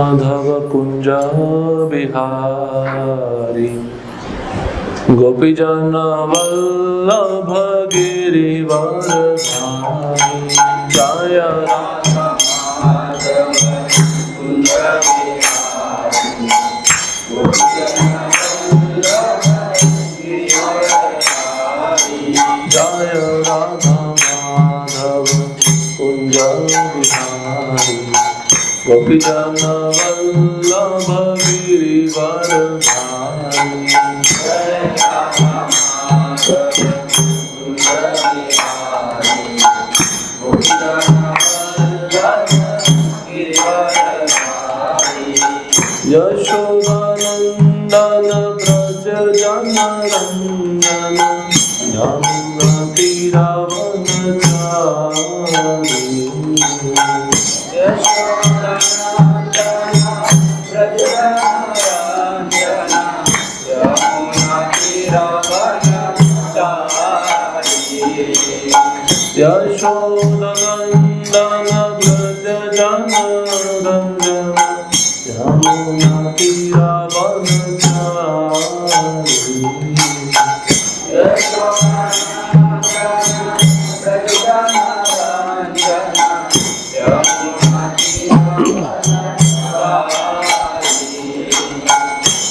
माधव कुंज बिहारी गोपीजन वल्लभ गिरिवरधारी जय राधा माधव कुंज बिहारी गोपीजन वल्लभ गिरिवरधारी जय राधा माधव कुंज बिहारी गोपीजन वल्लभ गिरिवरधारी जय राधा माधव कुंज बिहारी गोपीजन वल्लभ गिरिवरधारी यशोदानंदन ब्रज जनरंजन यमुना तीरावनचारी यशोदानंदन ब्रज जनरंजन यमुना तीरावनचारी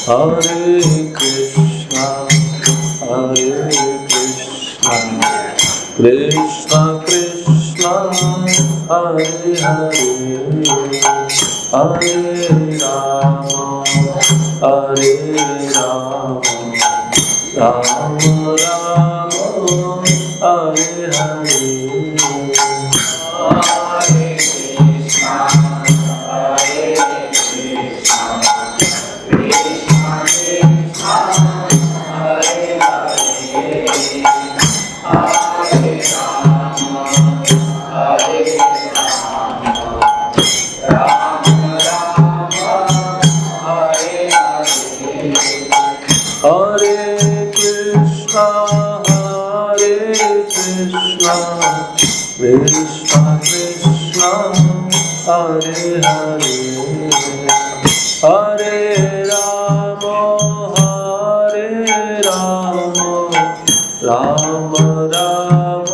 हरे कृष्णा कृष्णा कृष्णा हरे हरे हरे राम राम राम हरे हरे हरे कृष्णा कृष्णा कृष्णा हरे हरे हरे राम राम राम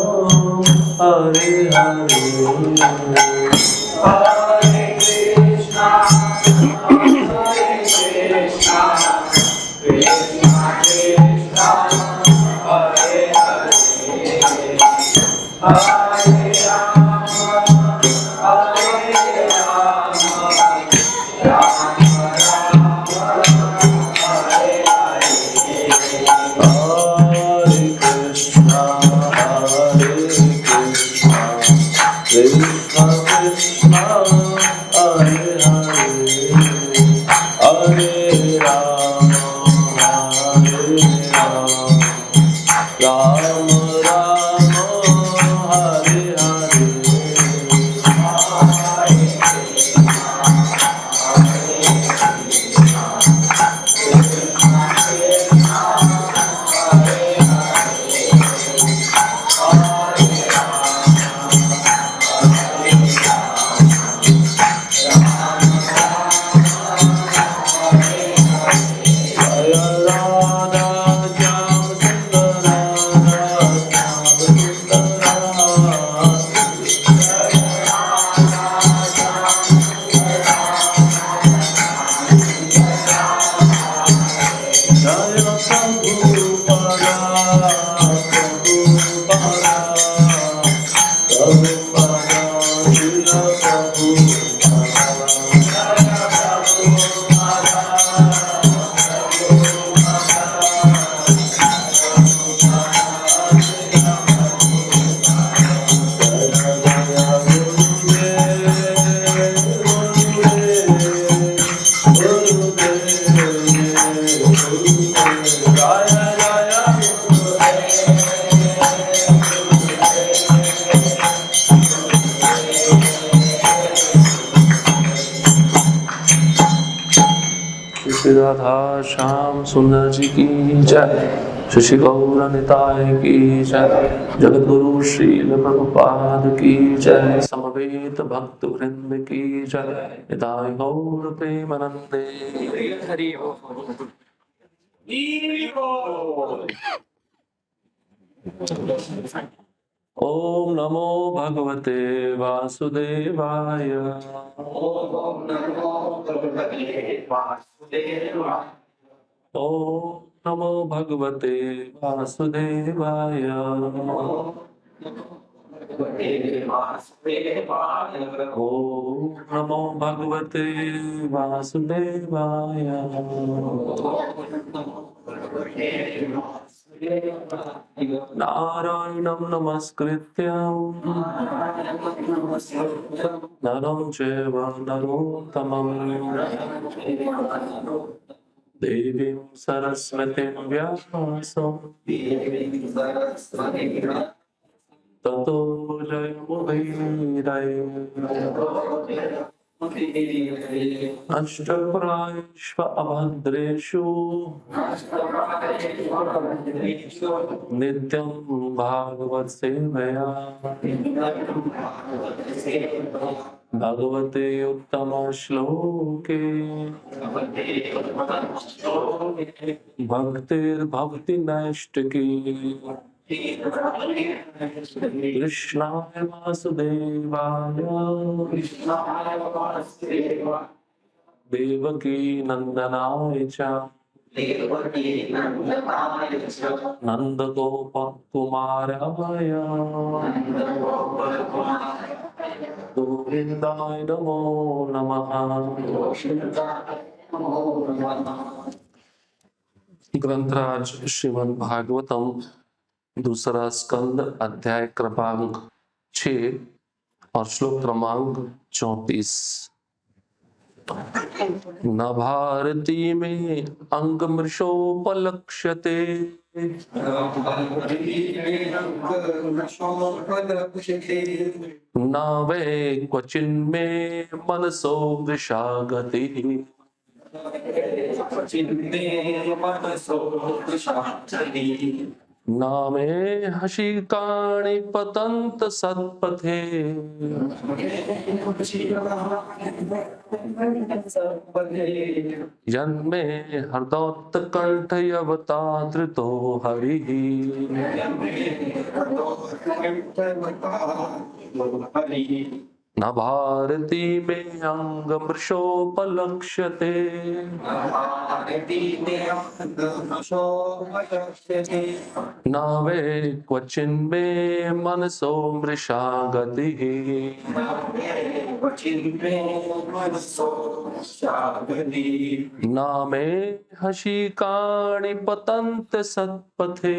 हरे हरे हरे कृष्णा कृष्णा कृष्णा हरे हरे हरे राम राम राम हरे हरे हरे कृष्णा कृष्णा कृष्णा हरे हरे हरे राम राम राम हरे हरे राधा श्याम सुंदर जी की जय। श्री गौर निताय की जय। जगत गुरु श्रील प्रभुपाद की जय। समवेत भक्त वृंद की जय। निताय गौर प्रेमानंदे। हरि ओम नमो भगवते वासुदेवाय। ओम नमो भगवते वासुदेवाय। ओम नमो भगवते वासुदेवाय। ओम नमो भगवते वासुदेवाय। नारायणं नमस्कृत्यं नरं चैव नरोत्तमं देवीं सरस्वतीं व्यासं ततो जयमुदीरये। अष्टप्रायेष्व अभद्रेषु नित्यं भागवत सेवया भगवते उत्तम श्लोके भक्तिर्भक्ति नैष्टिकी। कृष्णाय वासुदेवाय देवकी नंदनाय च नंदगोपकुमाराय गोविन्दाय नमो नमः। ग्रंथराज श्रीमद् भागवतम दूसरा स्कंद अध्याय क्रमांक 6 और श्लोक क्रमांक 34। न भारती में अंगमृषोपलक्ष्यते न वै क्वचिन्मे मनसो वृषा गतिः। नामे हशिकाणि पतन्त सत्पथे जन्मे हृदोत्कण्ठयवता धृतो हरिः। न भारती मे अंगमृषोपलक्ष्यते न वै क्वचिन्मे मनसो मृषा गतिः। न मे हशिकाणि पतन्त सत्पथे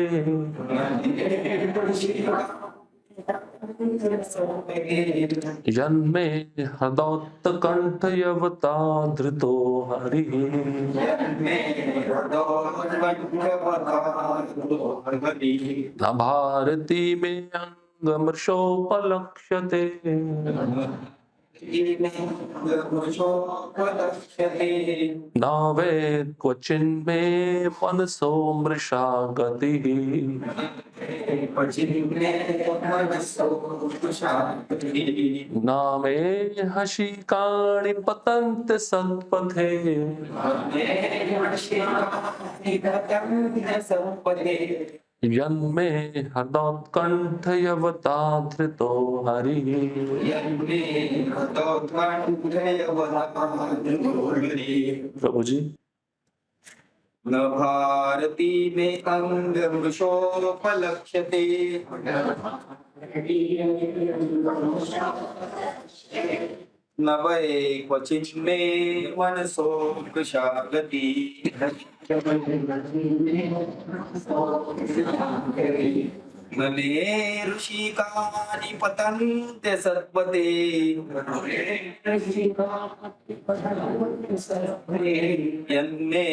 जन्मे हृदोत्कण्ठयवता धृतो हरिः। न भारती मे अंगमृषोपलक्ष्यते न वै क्वचिन्मे मनसो मृषा गतिः। न मे हशिकाणि पतन्त सत्पथे जन्मे हृदोत्कण्ठयवता धृतो हरिः। प्रभु जी। न भारती मे अंगमृषोपलक्ष्यते न वै क्वचिन्मे मनसो वृषा गतिः। न मे ऋषिकानि पतन्ते सत्पथे यन्मे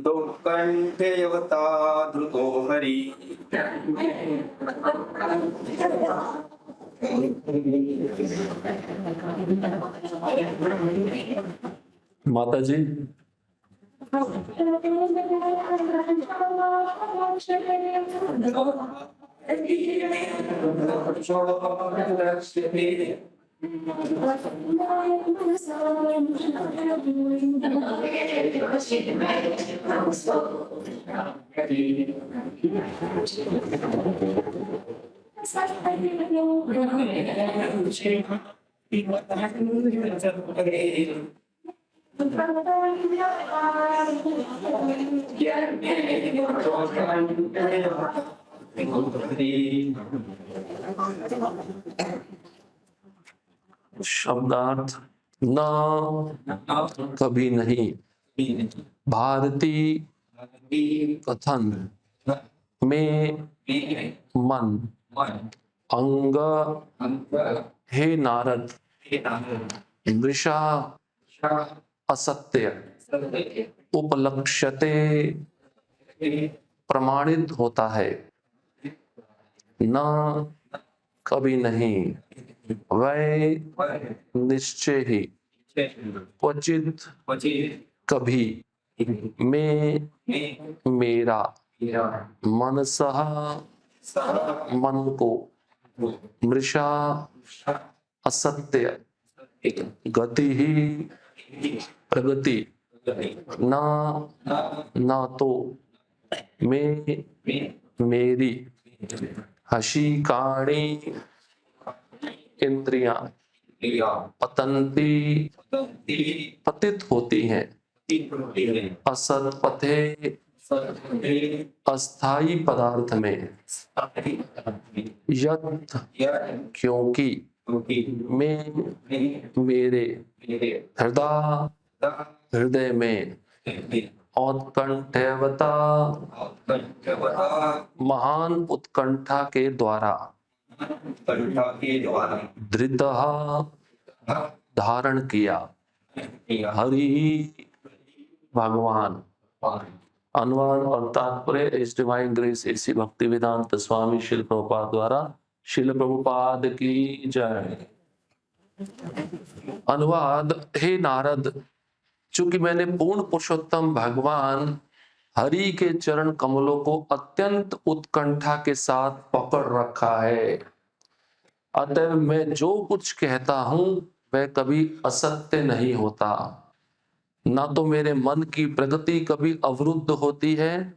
दोत्कण्ठयवता धृतो हरिः। माता जी, शब्दार्थ न कभी नहीं। भारती कथन में मन अंग हे नारद मृषा असत्य उपलक्ष्यते प्रमाणित होता है। न कभी नहीं वै निश्चय ही क्वचित कभी में मेरा मनसः मन को मृषा असत्य गति ही प्रगति न तो मैं मेरी हशीकाणी इंद्रियां पतंती पतित होती हैं असत पथे अस्थाई पदार्थ में यत् क्योंकि मैं मेरे हृदय में औत्कंठवता महान उत्कंठा के द्वारा धृतः धारण किया हरि भगवान। अनुवाद और तात्पर्य इस डिवाइन ग्रेस एसी भक्ति वेदांत स्वामी शिल प्रभुपाद द्वारा। शिल प्रभुपाद की जय। अनुवाद हे नारद, चूंकि मैंने पूर्ण पुरुषोत्तम भगवान हरि के चरण कमलों को अत्यंत उत्कंठा के साथ पकड़ रखा है, अतः मैं जो कुछ कहता हूं वह कभी असत्य नहीं होता। ना तो मेरे मन की प्रगति कभी अवरुद्ध होती है,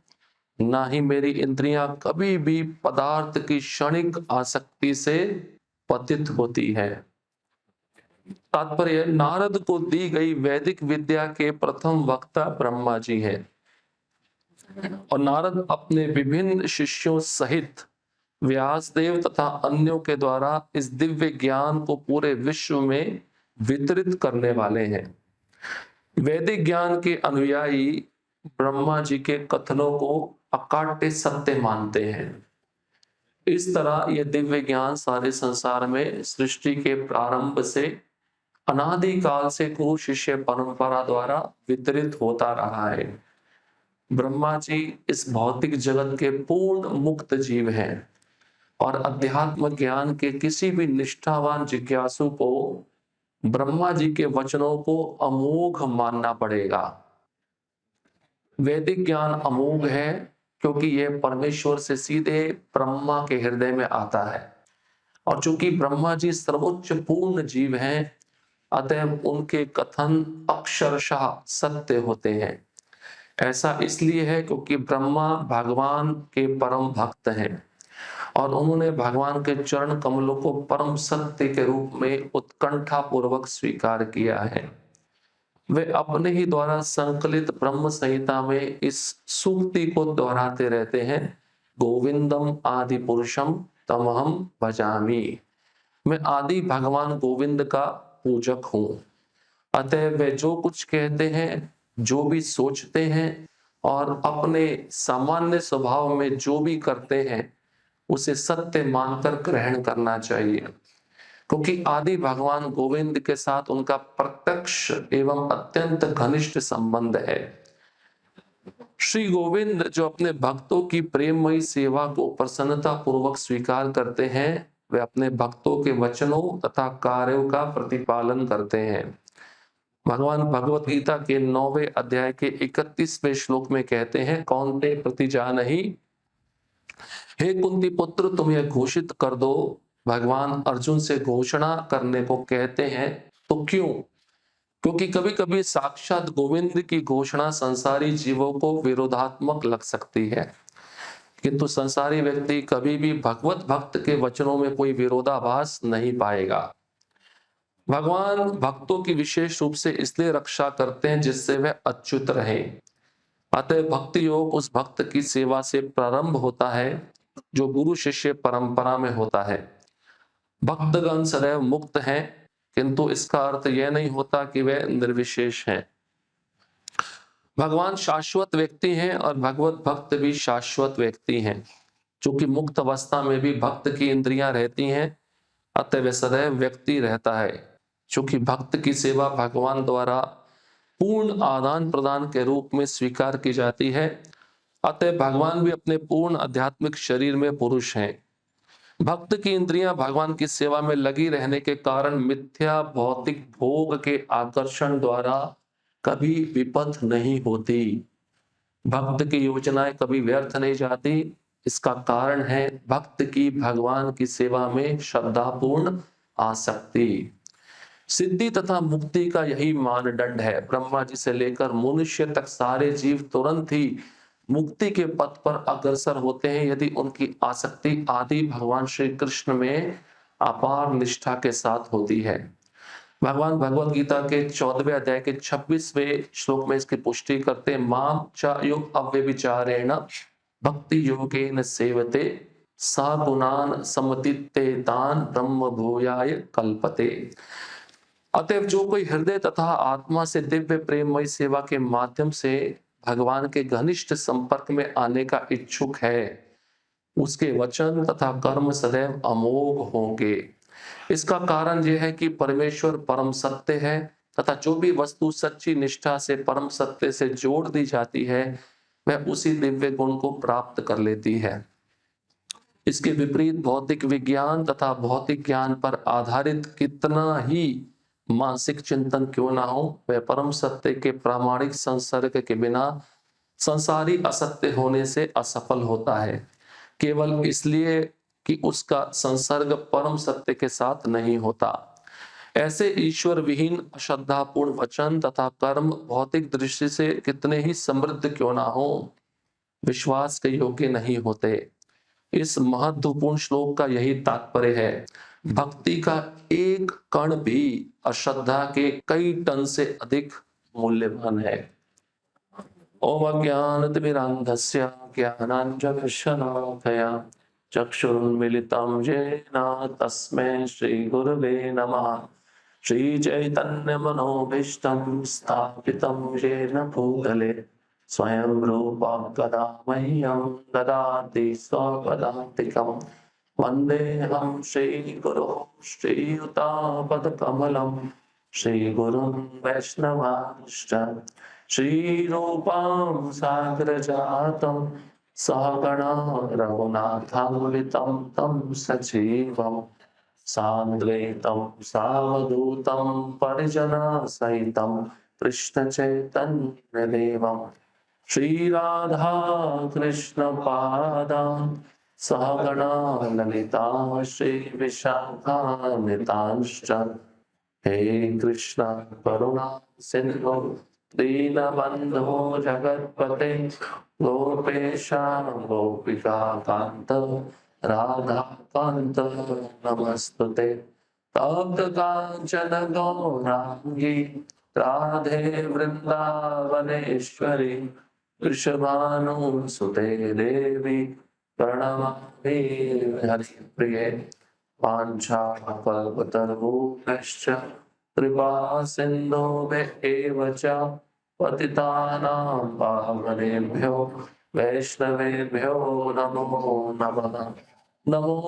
ना ही मेरी इंद्रियां कभी भी पदार्थ की क्षणिक आसक्ति से पतित होती है। तात्पर्य, नारद को दी गई वैदिक विद्या के प्रथम वक्ता ब्रह्मा जी हैं और नारद अपने विभिन्न शिष्यों सहित व्यासदेव तथा अन्यों के द्वारा इस दिव्य ज्ञान को पूरे विश्व में वितरित करने वाले हैं। वैदिक ज्ञान के अनुयायी ब्रह्मा जी के कथनों को अकाट्य सत्य मानते हैं। इस तरह यह दिव्य ज्ञान सारे संसार में सृष्टि के प्रारंभ से अनादि काल से गुरु शिष्य परंपरा द्वारा वितरित होता रहा है। ब्रह्मा जी इस भौतिक जगत के पूर्ण मुक्त जीव हैं और अध्यात्म ज्ञान के किसी भी निष्ठावान जिज्ञासु को ब्रह्मा जी के वचनों को अमोघ मानना पड़ेगा। वैदिक ज्ञान अमोघ है क्योंकि यह परमेश्वर से सीधे ब्रह्मा के हृदय में आता है और चूंकि ब्रह्मा जी सर्वोच्च पूर्ण जीव हैं, अतः उनके कथन अक्षरशः सत्य होते हैं। ऐसा इसलिए है क्योंकि ब्रह्मा भगवान के परम भक्त हैं और उन्होंने भगवान के चरण कमलों को परम सत्य के रूप में उत्कंठा पूर्वक स्वीकार किया है। वे अपने ही द्वारा संकलित ब्रह्म संहिता में इस सूक्ति को दोहराते रहते हैं, गोविंदम आदि पुरुषम तमहम भजामि। मैं आदि भगवान गोविंद का पूजक हूं। अतः वे जो कुछ कहते हैं, जो भी सोचते हैं और अपने सामान्य स्वभाव में जो भी करते हैं, उसे सत्य मानकर ग्रहण करना चाहिए, क्योंकि आदि भगवान गोविंद के साथ उनका प्रत्यक्ष एवं अत्यंत घनिष्ठ संबंध है। श्री गोविंद जो अपने भक्तों की प्रेममयी सेवा को प्रसन्नता पूर्वक स्वीकार करते हैं, वे अपने भक्तों के वचनों तथा कार्यों का प्रतिपालन करते हैं। भगवान भगवत गीता के 9वें अध्याय के 31वें श्लोक में कहते हैं, कौन्ते प्रतिजानहि, हे कुंती पुत्र तुम यह घोषित कर दो। भगवान अर्जुन से घोषणा करने को कहते हैं, तो क्यों? क्योंकि कभी कभी साक्षात गोविंद की घोषणा संसारी जीवों को विरोधात्मक लग सकती है, किंतु संसारी व्यक्ति कभी भी भगवत भक्त के वचनों में कोई विरोधाभास नहीं पाएगा। भगवान भक्तों की विशेष रूप से इसलिए रक्षा करते हैं जिससे वह अच्युत रहे। अतः भक्ति योग उस भक्त की सेवा से प्रारंभ होता है जो गुरु शिष्य परंपरा में होता है। भक्तगण सदैव मुक्त हैं, किंतु इसका अर्थ यह नहीं होता कि वे निर्विशेष हैं। भगवान शाश्वत व्यक्ति हैं और भगवत भक्त भी शाश्वत व्यक्ति हैं। चूंकि मुक्त अवस्था में भी भक्त की इंद्रियां रहती हैं, अतः वह सदैव व्यक्ति रहता है। चूंकि भक्त की सेवा भगवान द्वारा पूर्ण आदान प्रदान के रूप में स्वीकार की जाती है, अतः भगवान भी अपने पूर्ण आध्यात्मिक शरीर में पुरुष हैं। भक्त की इंद्रियां भगवान की सेवा में लगी रहने के कारण मिथ्या भौतिक भोग के आकर्षण द्वारा कभी विपथ नहीं होती। भक्त की योजनाएं कभी व्यर्थ नहीं जाती। इसका कारण है भक्त की भगवान की सेवा में श्रद्धापूर्ण आसक्ति। सिद्धि तथा मुक्ति का यही मानदंड है। ब्रह्मा जी से लेकर मनुष्य तक सारे जीव तुरंत ही मुक्ति के पथ पर अग्रसर होते हैं यदि उनकी आसक्ति आदि भगवान श्री कृष्ण में अपार निष्ठा के साथ होती है। भगवान भगवत गीता के 14वें अध्याय के 26वें श्लोक में इसकी पुष्टि करते हैं, मां च योग अव्यभिचारेण भक्ति योगेन सेवते सा गुणान समतित्तेतान ब्रह्म भूयाय कल्पते। अतएव जो कोई हृदय तथा आत्मा से दिव्य प्रेममय सेवा के माध्यम से भगवान के घनिष्ठ संपर्क में आने का इच्छुक है, उसके वचन तथा कर्म सदैव अमोघ होंगे। इसका कारण यह है कि परमेश्वर परम सत्य है तथा जो भी वस्तु सच्ची निष्ठा से परम सत्य से जोड़ दी जाती है वह उसी दिव्य गुण को प्राप्त कर लेती है। इसके विपरीत भौतिक विज्ञान तथा भौतिक ज्ञान पर आधारित कितना ही मानसिक चिंतन क्यों ना हो, वह परम सत्य के प्रामाणिक संसर्ग के बिना संसारी असत्य होने से असफल होता है, केवल इसलिए कि उसका संसर्ग परम सत्य के साथ नहीं होता। ऐसे ईश्वर विहीन अश्रद्धापूर्ण वचन तथा कर्म भौतिक दृष्टि से कितने ही समृद्ध क्यों ना हो, विश्वास के योग्य नहीं होते। इस महत्वपूर्ण श्लोक का यही तात्पर्य है। भक्ति का एक कण भी अश्रद्धा के कई टन से अधिक मूल्यवान है। ओम अज्ञानतिमिरान्धस्य ज्ञानाञ्जनशलाकया चक्षुरुन्मिलितं येन तस्मै श्रीगुरवे नमः। श्रीचैतन्यमनोभीष्टं स्थापितं येन भूतले स्वयं रूपा कदा मह्यं ददाति स्वपदान्तिकम्। वन्देऽहं श्रीगुरुं श्रीयुतापदकमलं श्रीगुरुं वैष्णवांश्च श्रीरूपां साग्रजातं सहगणा रघुनाथान्वितं तं सजीवं सान्द्वैतं सावधूतं परिजनसहितं कृष्णचैतन्यदेवं श्रीराधा कृष्णपादान् सहगणा ललिता श्रीविशाखान्वितांश्च। हे कृष्ण करुणा सिन्धु दीनबन्धो जगत्पते गोपेशा गोपिका कान्त राधाकान्त नमस्तुते। तप्त काञ्चन गौराङ्गी राधे वृन्दावनेश्वरी वृषभानुसुते देवी प्रणमामि हरिप्रिये। वाञ्छाकल्पतरुभ्यश्च कृपा सिन्धुभ्यः एव च पतितानां पावनेभ्यो वैष्णवेभ्यो नमो नमः। नमो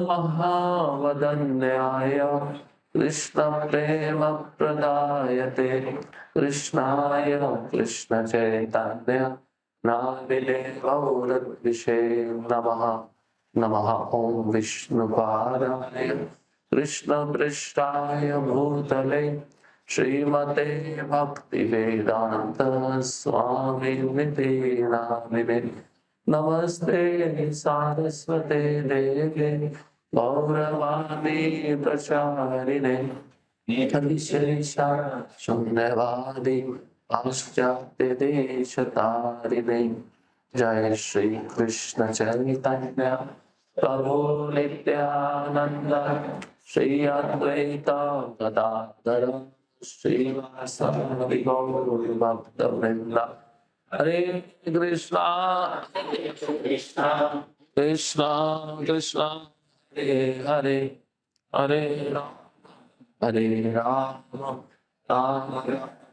महावदन्याय कृष्णप्रेमप्रदायते कृष्णाय कृष्णचैतन्य नामिने गौरद्विषे नमः। नमः ओं विष्णुपादाय कृष्णपृष्ठाय भूतले श्रीमते भक्ति वेदांत स्वामी निते नमस्ते सारस्वते देवे गौरवाणी प्रचारिणे निर्विशेषा शून्यवादी पाश्चात्य देश तारिणे जय श्री कृष्ण चैतन्य प्रभु नित्यानंद श्री अद्वैत गदाधर श्रीवासादि गौर भक्त वृंद हरे कृष्णा कृष्णा कृष्णा कृष्णा हरे हरे हरे राम राम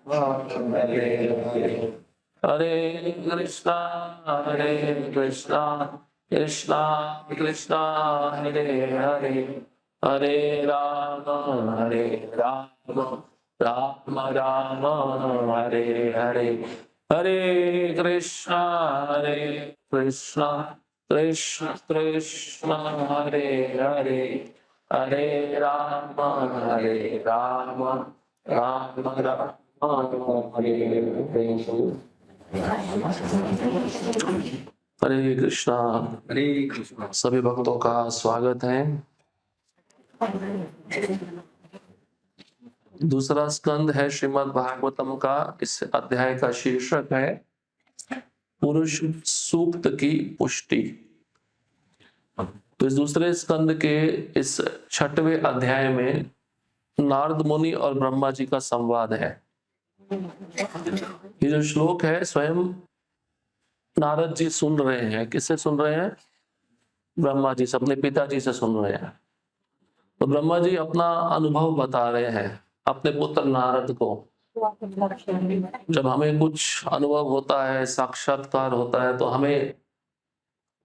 राम हरे हरे हरे कृष्णा कृष्णा कृष्णा हरे हरे हरे राम राम राम हरे हरे हरे कृष्णा कृष्णा कृष्ण हरे हरे हरे राम राम राम हरे हरे हरे कृष्णा। हरे कृष्ण। सभी भक्तों का स्वागत है। दूसरा स्कंद है श्रीमद् भागवतम का। इस अध्याय का शीर्षक है पुरुष सूक्त की पुष्टि। तो इस दूसरे स्कंद के इस 6वें अध्याय में नारद मुनि और ब्रह्मा जी का संवाद है। ये जो श्लोक है स्वयं नारद जी सुन रहे हैं। किससे सुन रहे हैं? ब्रह्मा जी से, अपने पिताजी से सुन रहे हैं। तो ब्रह्मा जी अपना अनुभव बता रहे हैं अपने पुत्र नारद को। जब हमें कुछ अनुभव होता है, साक्षात्कार होता है, तो हमें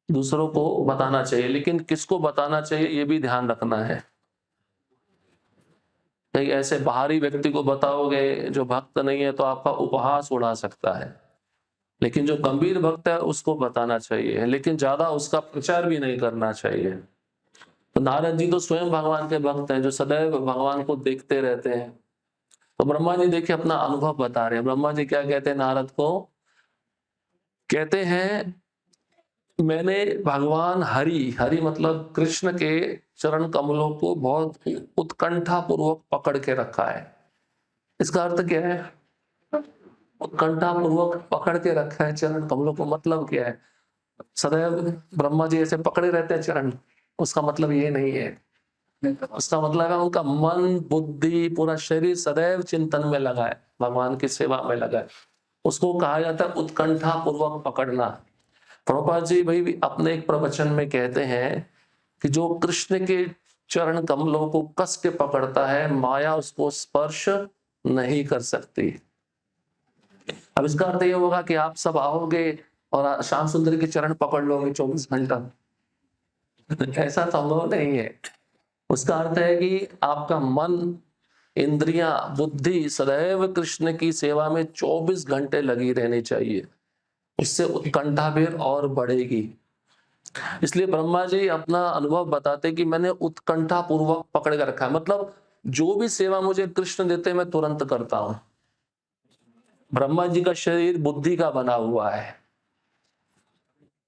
दूसरों को बताना चाहिए, लेकिन किसको बताना चाहिए ये भी ध्यान रखना है। कहीं ऐसे बाहरी व्यक्ति को बताओगे जो भक्त नहीं है तो आपका उपहास उड़ा सकता है, लेकिन जो गंभीर भक्त है उसको बताना चाहिए, लेकिन ज्यादा उसका प्रचार भी नहीं करना चाहिए। तो नारद जी तो स्वयं भगवान के भक्त हैं जो सदैव भगवान को देखते रहते हैं। तो ब्रह्मा जी देखिए अपना अनुभव बता रहे हैं। ब्रह्मा जी क्या कहते हैं नारद को? कहते हैं मैंने भगवान हरि मतलब कृष्ण के चरण कमलों को बहुत उत्कंठा पूर्वक पकड़ के रखा है। इसका अर्थ क्या है? उत्कंठा पूर्वक पकड़ के रखा है चरण कमलों को, मतलब क्या है? सदैव ब्रह्मा जी ऐसे पकड़े रहते हैं चरण, उसका मतलब ये नहीं है। उसका मतलब है उनका मन बुद्धि पूरा शरीर सदैव चिंतन में लगा है, भगवान की सेवा में लगा है। उसको कहा जाता है उत्कंठा पूर्वक पकड़ना। प्रभुपाद जी भाई अपने एक प्रवचन में कहते हैं कि जो कृष्ण के चरण कमलों को कस के पकड़ता है, माया उसको स्पर्श नहीं कर सकती। अब इसका अर्थ ये होगा कि आप सब आओगे और श्याम सुंदर के चरण पकड़ लोगे 24 घंटा, ऐसा संभव नहीं है। उसका अर्थ है कि आपका मन, इंद्रियां, बुद्धि सदैव कृष्ण की सेवा में 24 घंटे लगी रहनी चाहिए। उससे उत्कंठा भी और बढ़ेगी। इसलिए ब्रह्मा जी अपना अनुभव बताते कि मैंने उत्कंठा पूर्वक पकड़ कर रखा है, मतलब जो भी सेवा मुझे कृष्ण देते मैं तुरंत करता हूं। ब्रह्मा जी का शरीर बुद्धि का बना हुआ है,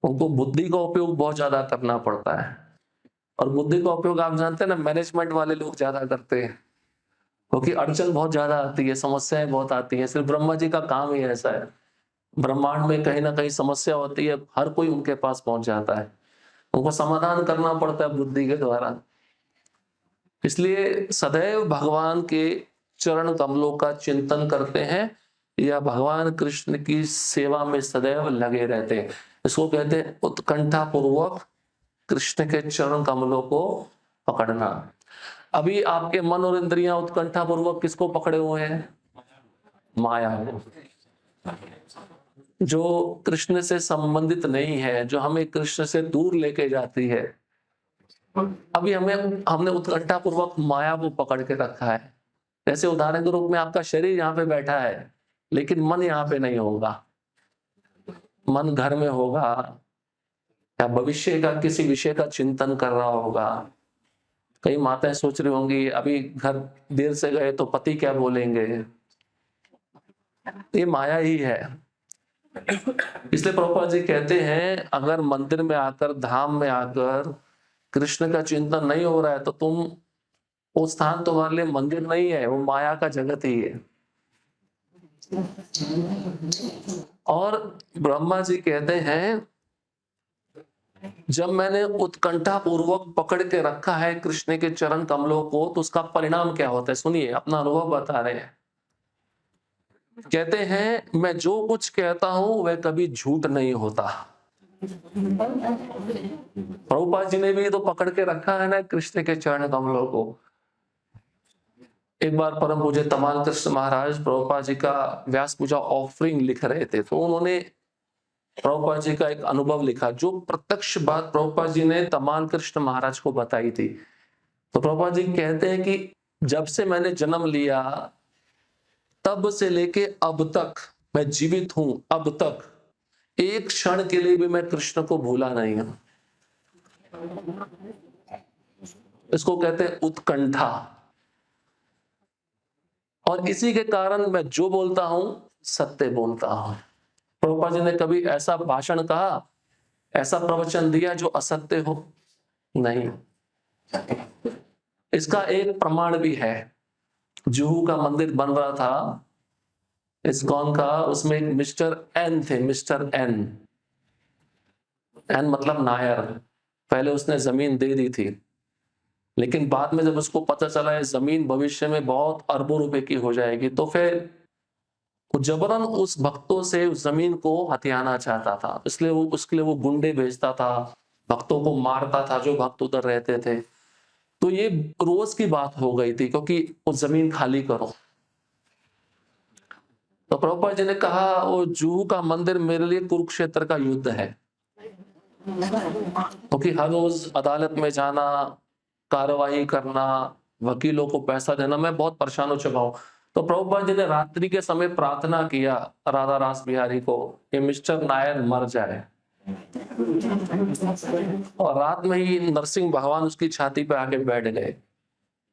उनको बुद्धि का उपयोग बहुत ज्यादा करना पड़ता है। और बुद्धि का उपयोग आप जानते हैं ना, मैनेजमेंट वाले लोग ज्यादा करते हैं, क्योंकि अड़चन बहुत ज्यादा आती है, समस्याएं बहुत आती हैं। सिर्फ ब्रह्मा जी का काम ही ऐसा है। ब्रह्मांड में कहीं ना कहीं समस्या होती है, हर कोई उनके पास पहुंच जाता है, उनको समाधान करना पड़ता है बुद्धि के द्वारा। इसलिए सदैव भगवान के चरण कमलों का चिंतन करते हैं या भगवान कृष्ण की सेवा में सदैव लगे रहते हैं। इसको कहते हैं उत्कंठा पूर्वक कृष्ण के चरण कमलों को पकड़ना। अभी आपके मन और इंद्रियां उत्कंठा पूर्वक किसको पकड़े हुए हैं? माया को, जो कृष्ण से संबंधित नहीं है, जो हमें कृष्ण से दूर लेके जाती है। अभी हमने उत्कंठा पूर्वक माया को पकड़ के रखा है। जैसे उदाहरण के रूप में आपका शरीर यहाँ पे बैठा है, लेकिन मन यहाँ पे नहीं होगा। मन घर में होगा या भविष्य का किसी विषय का चिंतन कर रहा होगा, कई माताएं सोच रही होंगी अभी घर देर से गए तो पति क्या बोलेंगे। ये माया ही है। इसलिए प्रभुपाद जी कहते हैं अगर मंदिर में आकर, धाम में आकर कृष्ण का चिंतन नहीं हो रहा है तो तुम, वो स्थान तुम्हारे लिए मंदिर नहीं है, वो माया का जगत ही है। और ब्रह्मा जी कहते हैं जब मैंने उत्कंठा पूर्वक पकड़ के रखा है कृष्ण के चरण कमलों को तो उसका परिणाम क्या होता है, सुनिए, अपना अनुभव बता रहे हैं। कहते हैं मैं जो कुछ कहता हूं वह कभी झूठ नहीं होता। प्रभुपाद जी ने भी तो पकड़ के रखा है ना कृष्ण के चरण कमलों को। एक बार परम पूज्य तमाल कृष्ण महाराज प्रभुपाद जी का व्यास पूजा ऑफरिंग लिख रहे थे, तो उन्होंने प्रभुपाद जी का एक अनुभव लिखा, जो प्रत्यक्ष बात प्रभुपाद जी ने तमाल कृष्ण महाराज को बताई थी। तो प्रभुपाद जी कहते हैं कि जब से मैंने जन्म लिया तब से लेके अब तक मैं जीवित हूं, अब तक एक क्षण के लिए भी मैं कृष्ण को भूला नहीं हूं। इसको कहते हैं उत्कंठा। और इसी के कारण मैं जो बोलता हूं सत्य बोलता हूं। प्रभुपाद जी ने कभी ऐसा भाषण कहा, ऐसा प्रवचन दिया जो असत्य हो? नहीं। इसका एक प्रमाण भी है। जुहू का मंदिर बन रहा था इस्कॉन का, उसमें एक मिस्टर एन थे, मिस्टर एन। एन मतलब नायर। पहले उसने जमीन दे दी थी, लेकिन बाद में जब उसको पता चला है जमीन भविष्य में बहुत अरबों रुपए की हो जाएगी, तो फिर वो जबरन उस भक्तों से उस जमीन को हथियाना चाहता था। इसलिए वो, उसके लिए वो गुंडे भेजता था, भक्तों को मारता था जो भक्त उधर रहते थे। तो ये रोज की बात हो गई थी, क्योंकि वो जमीन खाली करो। तो प्रभुपाद जी ने कहा वो जुहू का मंदिर मेरे लिए कुरुक्षेत्र का युद्ध है, क्योंकि हर रोज अदालत में जाना, कार्रवाई करना, वकीलों को पैसा देना, मैं बहुत परेशान हो चुका हूं। तो प्रभुपाद जी ने रात्रि के समय प्रार्थना किया राधा रास बिहारी को, कि मिस्टर नायर मर जाए। और रात में ही नरसिंह भगवान उसकी छाती पे आके बैठ गए,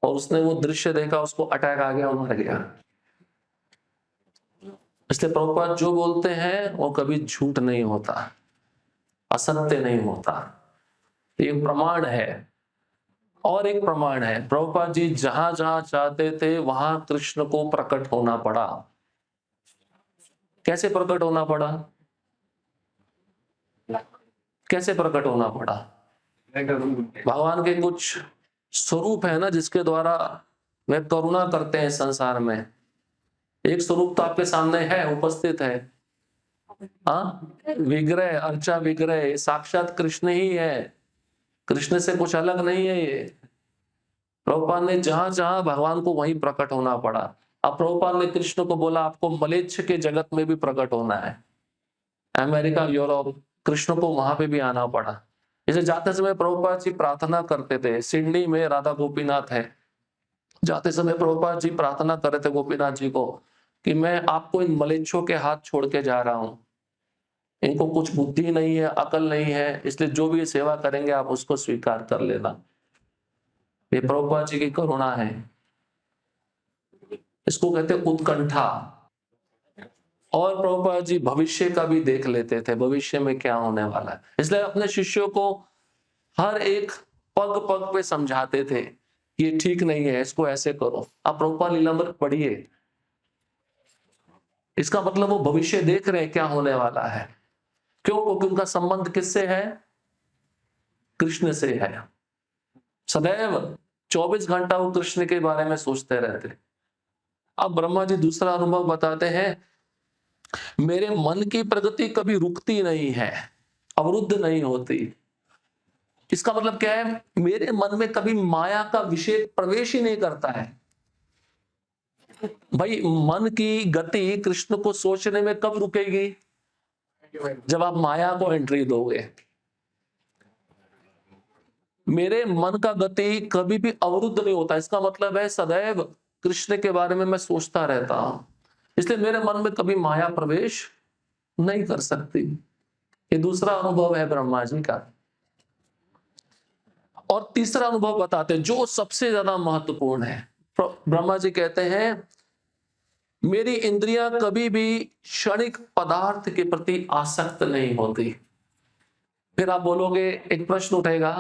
और उसने वो दृश्य देखा, उसको अटैक आ गया, मर गया। इसलिए प्रभुपाद जो बोलते हैं वो कभी झूठ नहीं होता, असत्य नहीं होता। ये प्रमाण है। और एक प्रमाण है, प्रभुपाद जी जहां जहां चाहते थे वहां कृष्ण को प्रकट होना पड़ा। कैसे प्रकट होना पड़ा? कैसे प्रकट होना पड़ा? भगवान के कुछ स्वरूप है ना जिसके द्वारा वे करुणा करते हैं संसार में। एक स्वरूप तो आपके सामने है, उपस्थित है। हाँ, विग्रह, अर्चा विग्रह साक्षात कृष्ण ही है, कृष्ण से कुछ अलग नहीं है ये। प्रभुपाद ने जहां जहां भगवान को वहीं प्रकट होना पड़ा। अब प्रभुपाद ने कृष्ण को बोला आपको मलेच्छ के जगत में भी प्रकट होना है, अमेरिका, यूरोप, कृष्ण को वहां पे भी आना पड़ा। इसे जाते समय प्रभुपाद जी प्रार्थना करते थे। सिडनी में राधा गोपीनाथ है, जाते समय प्रभुपाद जी प्रार्थना कर रहे थे गोपीनाथ जी को कि मैं आपको इन मलेच्छों के हाथ छोड़ के जा रहा हूं, इनको कुछ बुद्धि नहीं है, अकल नहीं है, इसलिए जो भी सेवा करेंगे आप उसको स्वीकार कर लेना। ये प्रभुपाद जी की करुणा है। इसको कहते हैं उत्कंठा। और प्रभुपाद जी भविष्य का भी देख लेते थे, भविष्य में क्या होने वाला है। इसलिए अपने शिष्यों को हर एक पग पग पे समझाते थे ये ठीक नहीं है, इसको ऐसे करो। आप प्रभुपाद लीलामृत पढ़िए, इसका मतलब वो भविष्य देख रहे हैं क्या होने वाला है। क्यों? क्योंकि उनका संबंध किससे है? कृष्ण से है। सदैव 24 घंटा वो कृष्ण के बारे में सोचते रहते। अब ब्रह्मा जी दूसरा अनुभव बताते हैं, मेरे मन की प्रगति कभी रुकती नहीं है, अवरुद्ध नहीं होती। इसका मतलब क्या है? मेरे मन में कभी माया का विषय प्रवेश ही नहीं करता है। भाई मन की गति कृष्ण को सोचने में कब रुकेगी? जब आप माया को एंट्री दोगे। मेरे मन का गति कभी भी अवरुद्ध नहीं होता, इसका मतलब है सदैव कृष्ण के बारे में मैं सोचता रहता हूं, इसलिए मेरे मन में कभी माया प्रवेश नहीं कर सकती। ये दूसरा अनुभव है ब्रह्मा जी का। और तीसरा अनुभव बताते हैं जो सबसे ज्यादा महत्वपूर्ण है। ब्रह्मा जी कहते हैं मेरी इंद्रियां कभी भी क्षणिक पदार्थ के प्रति आसक्त नहीं होती। फिर आप बोलोगे, एक प्रश्न उठेगा,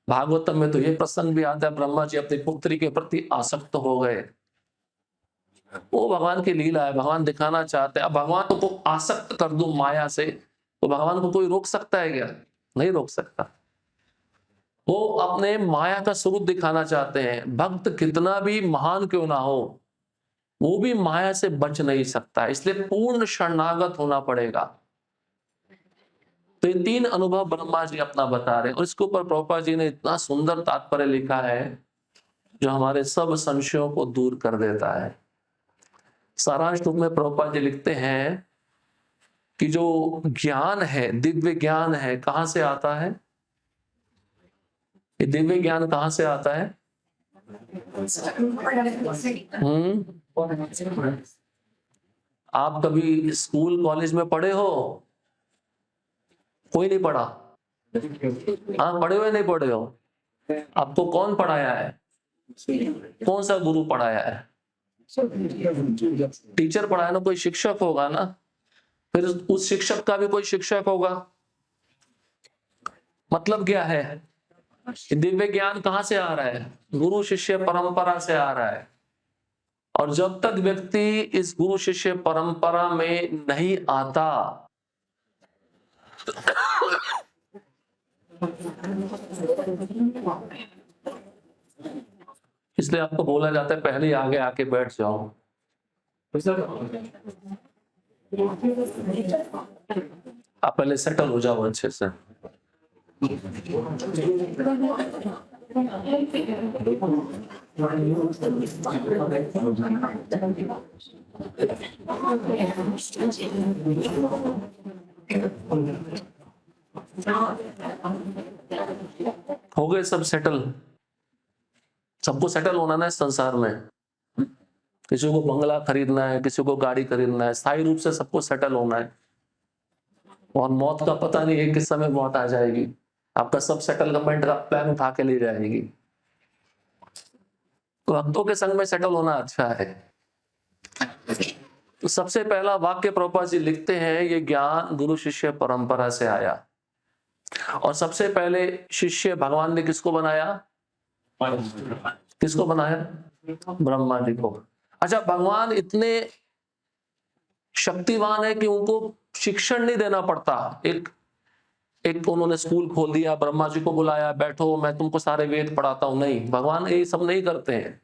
भागवतम में तो ये प्रसंग भी आता है ब्रह्मा जी अपनी पुत्री के प्रति आसक्त हो गए। वो भगवान की लीला है, भगवान दिखाना चाहते हैं। अब भगवान को आसक्त कर दूं माया से तो भगवान को कोई रोक सकता है क्या? नहीं रोक सकता। वो अपने माया का स्वरूप दिखाना चाहते हैं। भक्त कितना भी महान क्यों ना हो वो भी माया से बच नहीं सकता, इसलिए पूर्ण शरणागत होना पड़ेगा। तो ये 3 अनुभव ब्रह्मा जी अपना बता रहे हैं और इसके ऊपर प्रभुपाद जी ने इतना सुंदर तात्पर्य लिखा है जो हमारे सब संशयों को दूर कर देता है। सारांश रूप में प्रभुपाद जी लिखते हैं कि जो ज्ञान है, दिव्य ज्ञान है, कहां से आता है? ये दिव्य ज्ञान कहां से आता है? आप कभी स्कूल कॉलेज में पढ़े हो? कोई नहीं पढ़ा? हाँ, पढ़े हुए नहीं पढ़े हो? आपको कौन पढ़ाया है? कौन सा गुरु पढ़ाया है? टीचर पढ़ाया ना, कोई शिक्षक होगा ना। फिर उस शिक्षक का भी कोई शिक्षक होगा। मतलब क्या है? दिव्य ज्ञान कहां से आ रहा है? गुरु शिष्य परंपरा से आ रहा है। और जब तक व्यक्ति इस गुरु शिष्य परंपरा में नहीं आता इसलिए आपको बोला जाता है पहले आगे आके बैठ जाओ। आप पहले सेटल हो जाओ अच्छे से। हो गए सब सेटल? सबको सेटल होना ना इस संसार में। किसी को बंगला खरीदना है, किसी को गाड़ी खरीदना है, स्थायी रूप से सबको सेटल होना है। और मौत का पता नहीं है किस समय मौत आ जाएगी, आपका सब सेटलमेंट का प्लान उठा के ले जाएगी। तो भक्तों के संग में सेटल होना अच्छा है। तो सबसे पहला वाक्य प्रभुपाद जी लिखते हैं, ये ज्ञान गुरु शिष्य परंपरा से आया। और सबसे पहले शिष्य भगवान ने किसको बनाया? किसको बनाया? ब्रह्मा जी को। अच्छा, भगवान इतने शक्तिवान है कि उनको शिक्षण नहीं देना पड़ता। एक उन्होंने स्कूल खोल दिया, ब्रह्मा जी को बुलाया, बैठो मैं तुमको सारे वेद पढ़ाता हूं। नहीं, भगवान ये सब नहीं करते हैं।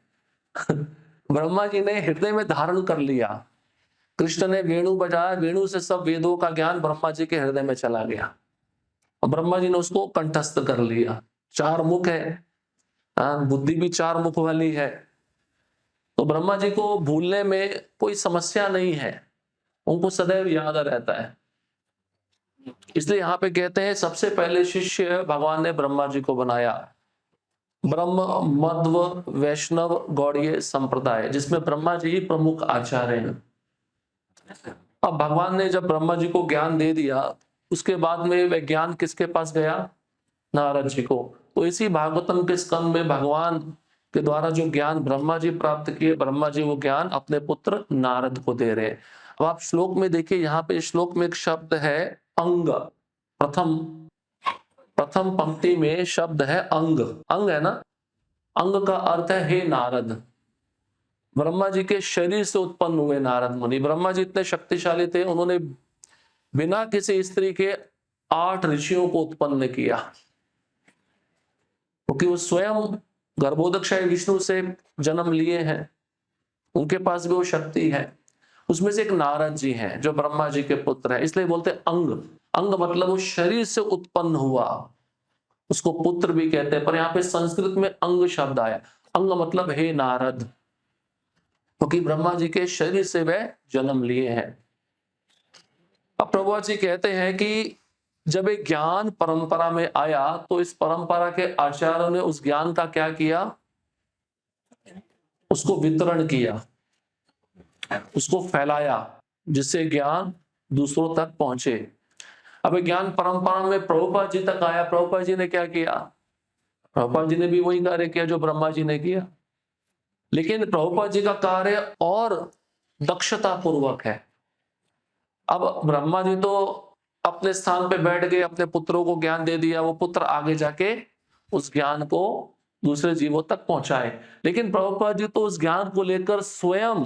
ब्रह्मा जी ने हृदय में धारण कर लिया। कृष्ण ने वेणु बजाया, वेणु से सब वेदों का ज्ञान ब्रह्मा जी के हृदय में चला गया और ब्रह्मा जी ने उसको कंठस्थ कर लिया। 4 मुख है, बुद्धि भी 4 मुख वाली है, तो ब्रह्मा जी को भूलने में कोई समस्या नहीं है, उनको सदैव याद रहता है। इसलिए यहाँ पे कहते हैं सबसे पहले शिष्य भगवान ने ब्रह्मा जी को बनाया। ब्रह्म मध्व वैष्णव गौड़ीय संप्रदाय, जिसमें ब्रह्मा जी ही प्रमुख आचार्य हैं। अब भगवान ने जब ब्रह्मा जी को ज्ञान दे दिया, उसके बाद में वह ज्ञान किसके पास गया? नारद जी को। तो इसी भागवतम के स्कंद में भगवान के द्वारा जो ज्ञान ब्रह्मा जी प्राप्त किए, ब्रह्मा जी वो ज्ञान अपने पुत्र नारद को दे रहे हैं। अब आप श्लोक में देखिए, यहाँ पे श्लोक में एक शब्द है अंग। प्रथम पंक्ति में शब्द है अंग। अंग है ना, अंग का अर्थ है हे नारद। ब्रह्मा जी के शरीर से उत्पन्न हुए नारद मुनि। ब्रह्मा जी इतने शक्तिशाली थे, उन्होंने बिना किसी स्त्री के 8 ऋषियों को उत्पन्न किया, क्योंकि वो स्वयं गर्भोदकशाही विष्णु से जन्म लिए हैं, उनके पास भी वो शक्ति है। उसमें से एक नारद जी हैं जो ब्रह्मा जी के पुत्र हैं, इसलिए बोलते अंग। अंग मतलब वो शरीर से उत्पन्न हुआ, उसको पुत्र भी कहते हैं, पर यहाँ पे संस्कृत में अंग शब्द आया। अंग मतलब हे नारद, क्योंकि ब्रह्मा जी के शरीर से वह जन्म लिए हैं। अब प्रभुपाद जी कहते हैं कि जब एक ज्ञान परंपरा में आया तो इस परंपरा के आचार्यों ने उस ज्ञान का क्या किया? उसको वितरण किया, उसको फैलाया, जिससे ज्ञान दूसरों तक पहुंचे। अब ज्ञान परंपरा में प्रभुपाद जी तक आया। प्रभुपाद जी ने क्या किया? प्रभुपाद जी ने भी वही कार्य किया जो ब्रह्मा जी ने किया, लेकिन प्रभुपाद जी का कार्य और दक्षता पूर्वक है। अब ब्रह्मा जी तो अपने स्थान पे बैठ गए, अपने पुत्रों को ज्ञान दे दिया, वो पुत्र आगे जाके उस ज्ञान को दूसरे जीवों तक पहुंचाए। लेकिन प्रभुपाद जी तो उस ज्ञान को लेकर स्वयं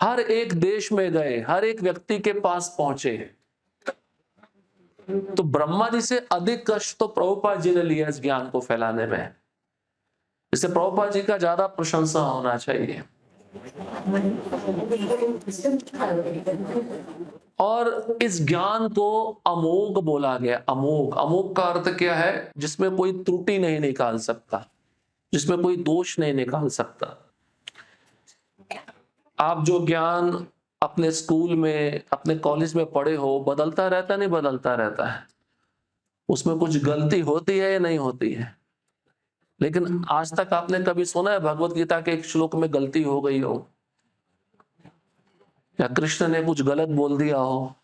हर एक देश में गए, हर एक व्यक्ति के पास पहुंचे। तो ब्रह्मा जी से अधिक कष्ट तो प्रभुपाद जी ने लिया इस ज्ञान को फैलाने में। इससे प्रभुपाद जी का ज्यादा प्रशंसा होना चाहिए। और इस ज्ञान को अमोघ बोला गया। अमोघ, अमोघ का अर्थ क्या है? जिसमें कोई त्रुटि नहीं निकाल सकता, जिसमें कोई दोष नहीं निकाल सकता। आप जो ज्ञान अपने स्कूल में, अपने कॉलेज में पढ़े हो, बदलता रहता नहीं बदलता रहता है? उसमें कुछ गलती होती है या नहीं होती है? लेकिन आज तक आपने कभी सुना है भगवत गीता के एक श्लोक में गलती हो गई हो, या कृष्ण ने कुछ गलत बोल दिया हो,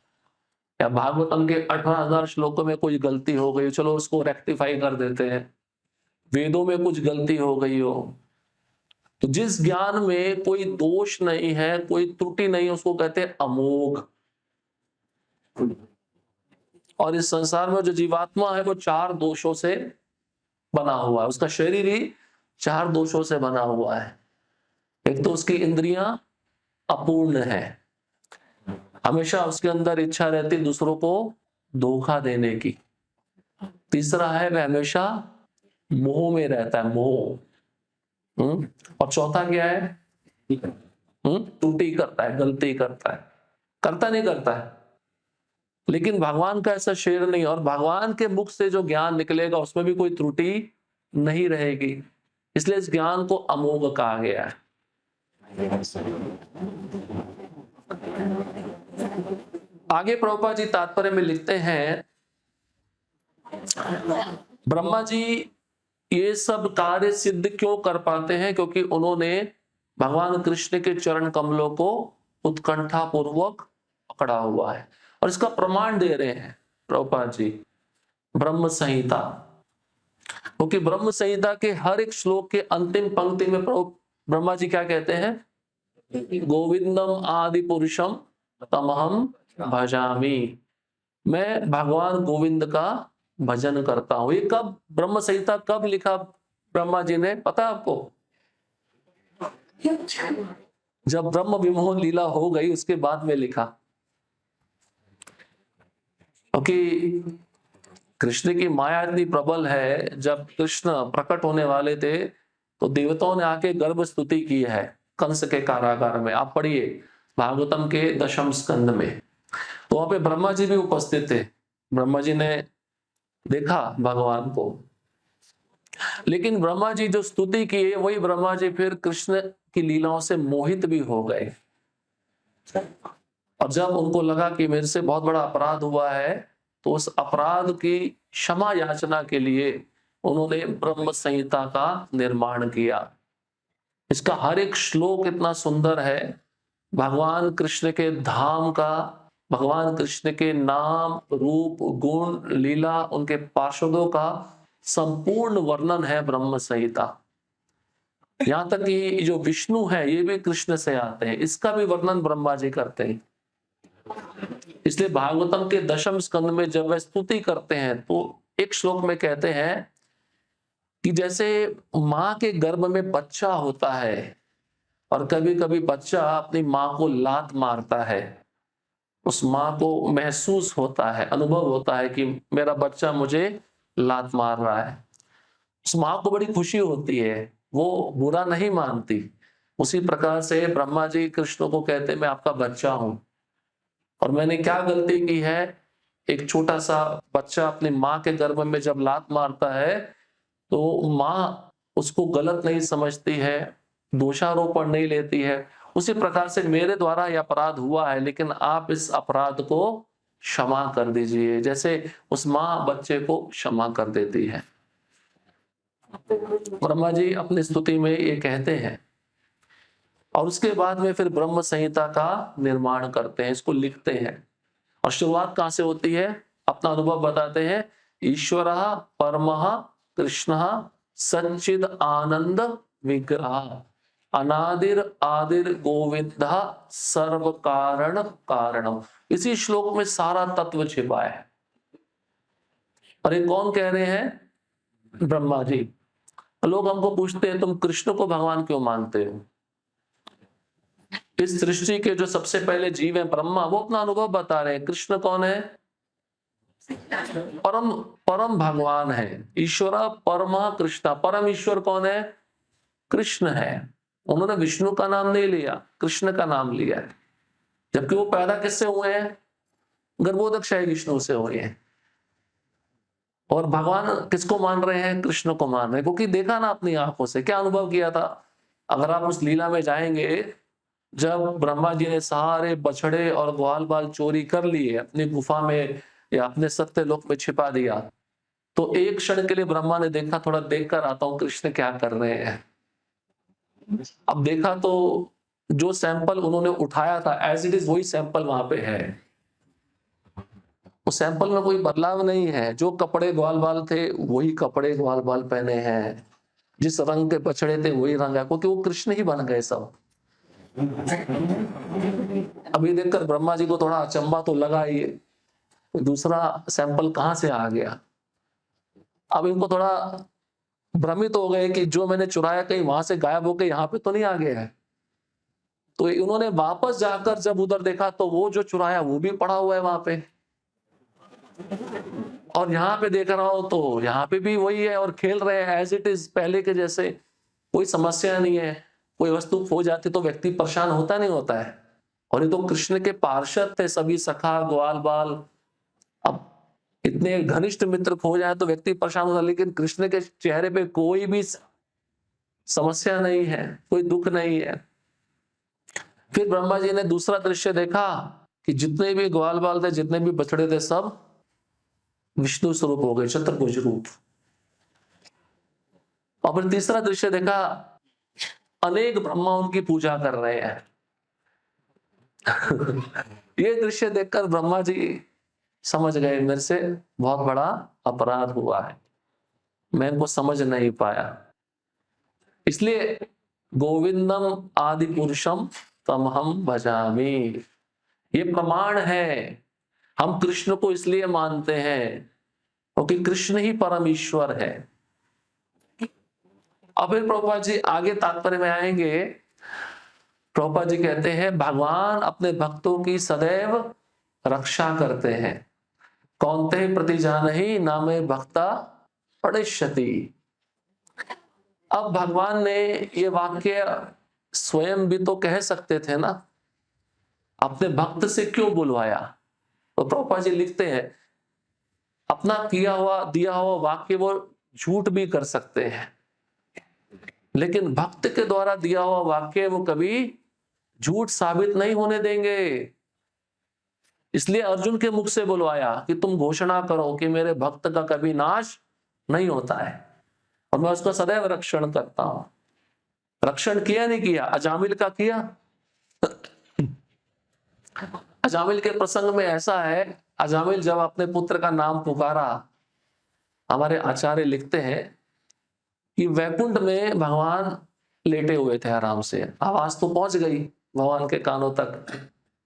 या भागवतम के 18,000 श्लोकों में कोई गलती हो गई, चलो उसको रेक्टिफाई कर देते हैं, वेदों में कुछ गलती हो गई हो? तो जिस ज्ञान में कोई दोष नहीं है, कोई त्रुटि नहीं है, उसको कहते हैं अमोघ। और इस संसार में जो जीवात्मा है वो 4 दोषों से बना हुआ है, उसका शरीर ही 4 दोषों से बना हुआ है। एक तो उसकी इंद्रियां अपूर्ण है, हमेशा उसके अंदर इच्छा रहती दूसरों को धोखा देने की। तीसरा है वह हमेशा मोह में रहता है, मोह। और चौथा क्या है? त्रुटि करता है, गलती करता है, करता नहीं करता है। लेकिन भगवान का ऐसा शेर नहीं, और भगवान के मुख से जो ज्ञान निकलेगा उसमें भी कोई त्रुटि नहीं रहेगी। इसलिए इस ज्ञान को अमोघ कहा गया है। आगे प्रभुपाद जी तात्पर्य में लिखते हैं, ब्रह्मा जी ये सब कार्य सिद्ध क्यों कर पाते हैं? क्योंकि उन्होंने भगवान कृष्ण के चरण कमलों को उत्कंठा पूर्वक पकड़ा हुआ है। और इसका प्रमाण दे रहे हैं प्रभुपाद जी ब्रह्म संहिता, क्योंकि ब्रह्म संहिता के हर एक श्लोक के अंतिम पंक्ति में ब्रह्मा जी क्या कहते हैं? गोविंदम आदि पुरुषम तमहम भजामि, मैं भगवान गोविंद का भजन करता हूं। ये कब, ब्रह्म संहिता कब लिखा ब्रह्मा जी ने, पता आपको? जब ब्रह्म विमोहन लीला हो गई उसके बाद में लिखा। क्योंकि कृष्ण की माया इतनी प्रबल है, जब कृष्ण प्रकट होने वाले थे तो देवताओं ने आके गर्भ स्तुति की है कंस के कारागार में। आप पढ़िए भागवतम के 10वें स्कंद में, तो वहां पे ब्रह्मा जी भी उपस्थित थे। ब्रह्मा जी ने देखा भगवान को, लेकिन ब्रह्मा जी जो स्तुति किए वही ब्रह्मा जी फिर कृष्ण की लीलाओं से मोहित भी हो गए। और जब उनको लगा कि मेरे से बहुत बड़ा अपराध हुआ है, तो उस अपराध की क्षमा याचना के लिए उन्होंने ब्रह्म संहिता का निर्माण किया। इसका हर एक श्लोक इतना सुंदर है, भगवान कृष्ण के धाम का, भगवान कृष्ण के नाम, रूप, गुण, लीला, उनके पार्षदों का संपूर्ण वर्णन है ब्रह्म संहिता। यहां तक कि जो विष्णु है ये भी कृष्ण से आते हैं, इसका भी वर्णन ब्रह्मा जी करते हैं। इसलिए भागवतम के 10वें स्कंद में जब वह स्तुति करते हैं तो एक श्लोक में कहते हैं कि जैसे मां के गर्भ में बच्चा होता है और कभी कभी बच्चा अपनी मां को लात मारता है, उस मां को महसूस होता है, अनुभव होता है कि मेरा बच्चा मुझे लात मार रहा है, उस मां को बड़ी खुशी होती है, वो बुरा नहीं मानती। उसी प्रकार से ब्रह्मा जी कृष्ण को कहते हैं मैं आपका बच्चा हूं, और मैंने क्या गलती की है? एक छोटा सा बच्चा अपनी माँ के गर्भ में जब लात मारता है तो माँ उसको गलत नहीं समझती है, दोषारोपण नहीं लेती है। उसी प्रकार से मेरे द्वारा यह अपराध हुआ है, लेकिन आप इस अपराध को क्षमा कर दीजिए, जैसे उस माँ बच्चे को क्षमा कर देती है। ब्रह्मा जी अपनी स्तुति में ये कहते हैं। और उसके बाद में फिर ब्रह्म संहिता का निर्माण करते हैं, इसको लिखते हैं। और शुरुआत कहां से होती है? अपना अनुभव बताते हैं, ईश्वरः परमः कृष्ण सच्चिद आनंद विग्रह अनादिर आदिर गोविंद सर्व कारण कारणम। इसी श्लोक में सारा तत्व छिपा है। और ये कौन कह रहे हैं? ब्रह्मा जी। लोग हमको पूछते हैं तुम कृष्ण को भगवान क्यों मानते हो? इस सृष्टि के जो सबसे पहले जीव है ब्रह्मा, वो अपना अनुभव बता रहे हैं। कृष्ण कौन है? परम परम भगवान है। ईश्वर परमा कृष्ण। परम ईश्वर कौन है? कृष्ण है। उन्होंने विष्णु का नाम नहीं लिया, कृष्ण का नाम लिया है। जबकि वो पैदा किससे हुए हैं? गर्भोदकशाही विष्णु से हुए हैं। और भगवान किसको मान रहे हैं? कृष्ण को मान रहे हैं। क्योंकि देखा ना अपनी आंखों से, क्या अनुभव किया था। अगर आप उस लीला में जाएंगे, जब ब्रह्मा जी ने सारे बछड़े और ग्वाल बाल चोरी कर लिए, अपनी गुफा में या अपने सत्य लोक में छिपा दिया, तो एक क्षण के लिए ब्रह्मा ने देखा, थोड़ा देख कर आता हूं कृष्ण क्या कर रहे हैं। अब देखा तो जो सैंपल उन्होंने उठाया था एज इट इज वही सैंपल वहां पे है। उस सैंपल में कोई बदलाव नहीं है। जो कपड़े ग्वाल बाल थे वही कपड़े ग्वाल बाल पहने हैं, जिस रंग के बछड़े थे वही रंग है, क्योंकि वो कृष्ण ही बन गए सब। अभी देखकर ब्रह्मा जी को थोड़ा अचंभा तो लगा ही, दूसरा सैंपल कहां से आ गया। अब इनको थोड़ा भ्रमित हो गए कि जो मैंने चुराया कहीं वहां से गायब होकर यहाँ पे तो नहीं आ गया है। तो इन्होंने वापस जाकर जब उधर देखा तो वो जो चुराया वो भी पड़ा हुआ है वहां पे। और यहाँ पे देख रहा हूं तो यहाँ पे भी वही है और खेल रहे हैं एज इट इज पहले के जैसे। कोई समस्या नहीं है। कोई वस्तु खो जाती तो व्यक्ति परेशान होता नहीं होता है। और ये तो कृष्ण के पार्षद थे सभी, सखा ग्वाल बाल। अब इतने घनिष्ठ मित्र खो जाए तो व्यक्ति परेशान होता, लेकिन कृष्ण के चेहरे पे कोई भी समस्या नहीं है, कोई दुख नहीं है। फिर ब्रह्मा जी ने दूसरा दृश्य देखा कि जितने भी ग्वाल बाल थे, जितने भी बछड़े थे, सब विष्णु स्वरूप हो गए, चतुर्भुज रूप। और फिर तीसरा दृश्य देखा, अनेक ब्रह्मा उनकी पूजा कर रहे हैं। ये दृश्य देखकर ब्रह्मा जी समझ गए मेरे से बहुत बड़ा अपराध हुआ है, मैं इनको समझ नहीं पाया। इसलिए गोविंदम आदि पुरुषम तमहम भजामि, ये प्रमाण है। हम कृष्ण को इसलिए मानते हैं क्योंकि कृष्ण ही परम ईश्वर है। अब फिर प्रभुपाद जी आगे तात्पर्य में आएंगे। प्रभुपाद जी कहते हैं भगवान अपने भक्तों की सदैव रक्षा करते हैं। कौनते प्रतिजानहि नामे भक्ता प्रणश्यति। अब भगवान ने ये वाक्य स्वयं भी तो कह सकते थे ना, अपने भक्त से क्यों बुलवाया। तो प्रभुपाद जी लिखते हैं अपना किया हुआ दिया हुआ वाक्य वो झूठ भी कर सकते हैं, लेकिन भक्त के द्वारा दिया हुआ वाक्य वो कभी झूठ साबित नहीं होने देंगे। इसलिए अर्जुन के मुख से बुलवाया कि तुम घोषणा करो कि मेरे भक्त का कभी नाश नहीं होता है और मैं उसका सदैव रक्षण करता हूं। रक्षण किया नहीं किया? अजामिल का किया। अजामिल के प्रसंग में ऐसा है, अजामिल जब अपने पुत्र का नाम पुकारा, हमारे आचार्य लिखते हैं कि वैकुंठ में भगवान लेटे हुए थे आराम से। आवाज तो पहुंच गई भगवान के कानों तक।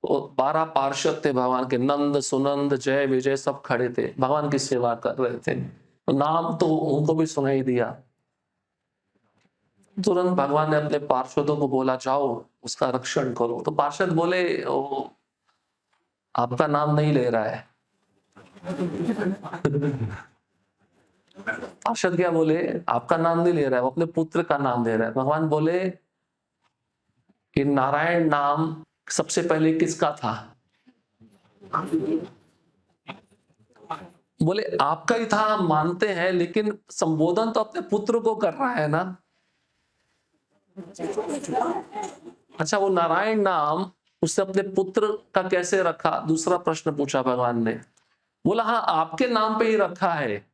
तो 12 पार्षद थे भगवान के, नंद सुनंद जय विजय सब खड़े थे, भगवान की सेवा कर रहे थे। तो नाम तो उनको भी सुनाई दिया। तुरंत भगवान ने अपने पार्षदों को बोला जाओ उसका रक्षण करो। तो पार्षद बोले ओ, आपका नाम नहीं ले रहा है। पार्षद क्या बोले? आपका नाम नहीं ले रहा है, वो अपने पुत्र का नाम ले रहा है। भगवान बोले कि नारायण नाम सबसे पहले किसका था? बोले आपका ही था, हम मानते हैं, लेकिन संबोधन तो अपने पुत्र को कर रहा है ना। अच्छा, वो नारायण नाम उसने अपने पुत्र का कैसे रखा? दूसरा प्रश्न पूछा भगवान ने। बोला हाँ, आपके नाम पे ही रखा है।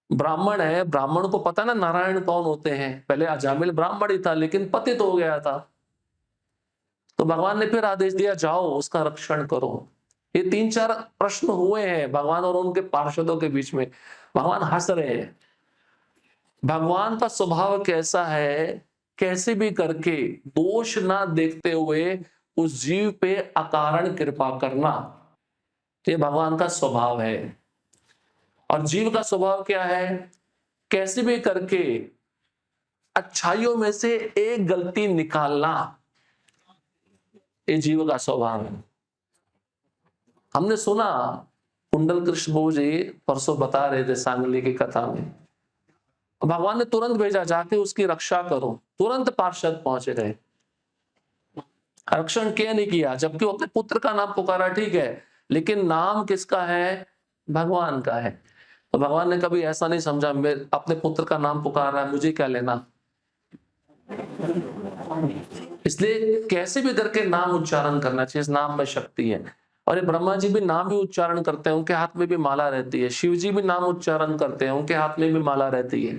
ब्राह्मण है, ब्राह्मण को पता ना नारायण कौन होते हैं। पहले अजामिल ब्राह्मण ही था लेकिन पतित हो गया था। तो भगवान ने फिर आदेश दिया जाओ उसका रक्षण करो। ये 3-4 प्रश्न हुए हैं भगवान और उनके पार्षदों के बीच में। भगवान हंस रहे हैं भगवान का स्वभाव कैसा है, कैसे भी करके दोष ना देखते हुए उस जीव पे अकारण कृपा करना, ये भगवान का स्वभाव है। और जीव का स्वभाव क्या है, कैसे भी करके अच्छाइयों में से एक गलती निकालना, ये जीव का स्वभाव है। हमने सुना कुंडल कृष्ण बाबू जी परसों बता रहे थे सांगली की कथा में, भगवान ने तुरंत भेजा जाके उसकी रक्षा करो, तुरंत पार्षद पहुंचे गए, रक्षण क्या नहीं किया, जबकि वो अपने पुत्र का नाम पुकारा, ठीक है, लेकिन नाम किसका है, भगवान का है। तो भगवान ने कभी ऐसा नहीं समझा मैं अपने पुत्र का नाम पुकार रहा है, मुझे क्या लेना। इसलिए कैसे भी करके नाम उच्चारण करना चाहिए, इस नाम में शक्ति है। और ये ब्रह्मा जी भी नाम भी उच्चारण करते हैं, उनके हाथ में भी माला रहती है। शिव जी भी नाम उच्चारण करते हैं, उनके हाथ में भी माला रहती है।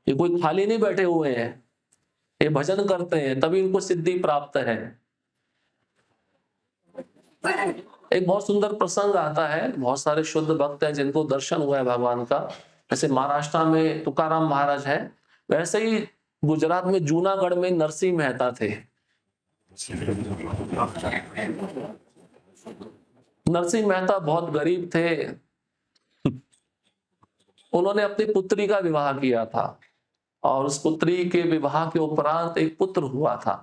ये कोई खाली नहीं बैठे हुए हैं, ये भजन करते हैं तभी इनको सिद्धि प्राप्त है। एक बहुत सुंदर प्रसंग आता है, बहुत सारे शुद्ध भक्त हैं जिनको दर्शन हुआ है भगवान का। जैसे महाराष्ट्र में तुकाराम महाराज है, वैसे ही गुजरात में जूनागढ़ में नरसिंह मेहता थे। नरसिंह मेहता बहुत गरीब थे, उन्होंने अपनी पुत्री का विवाह किया था और उस पुत्री के विवाह के उपरांत एक पुत्र हुआ था।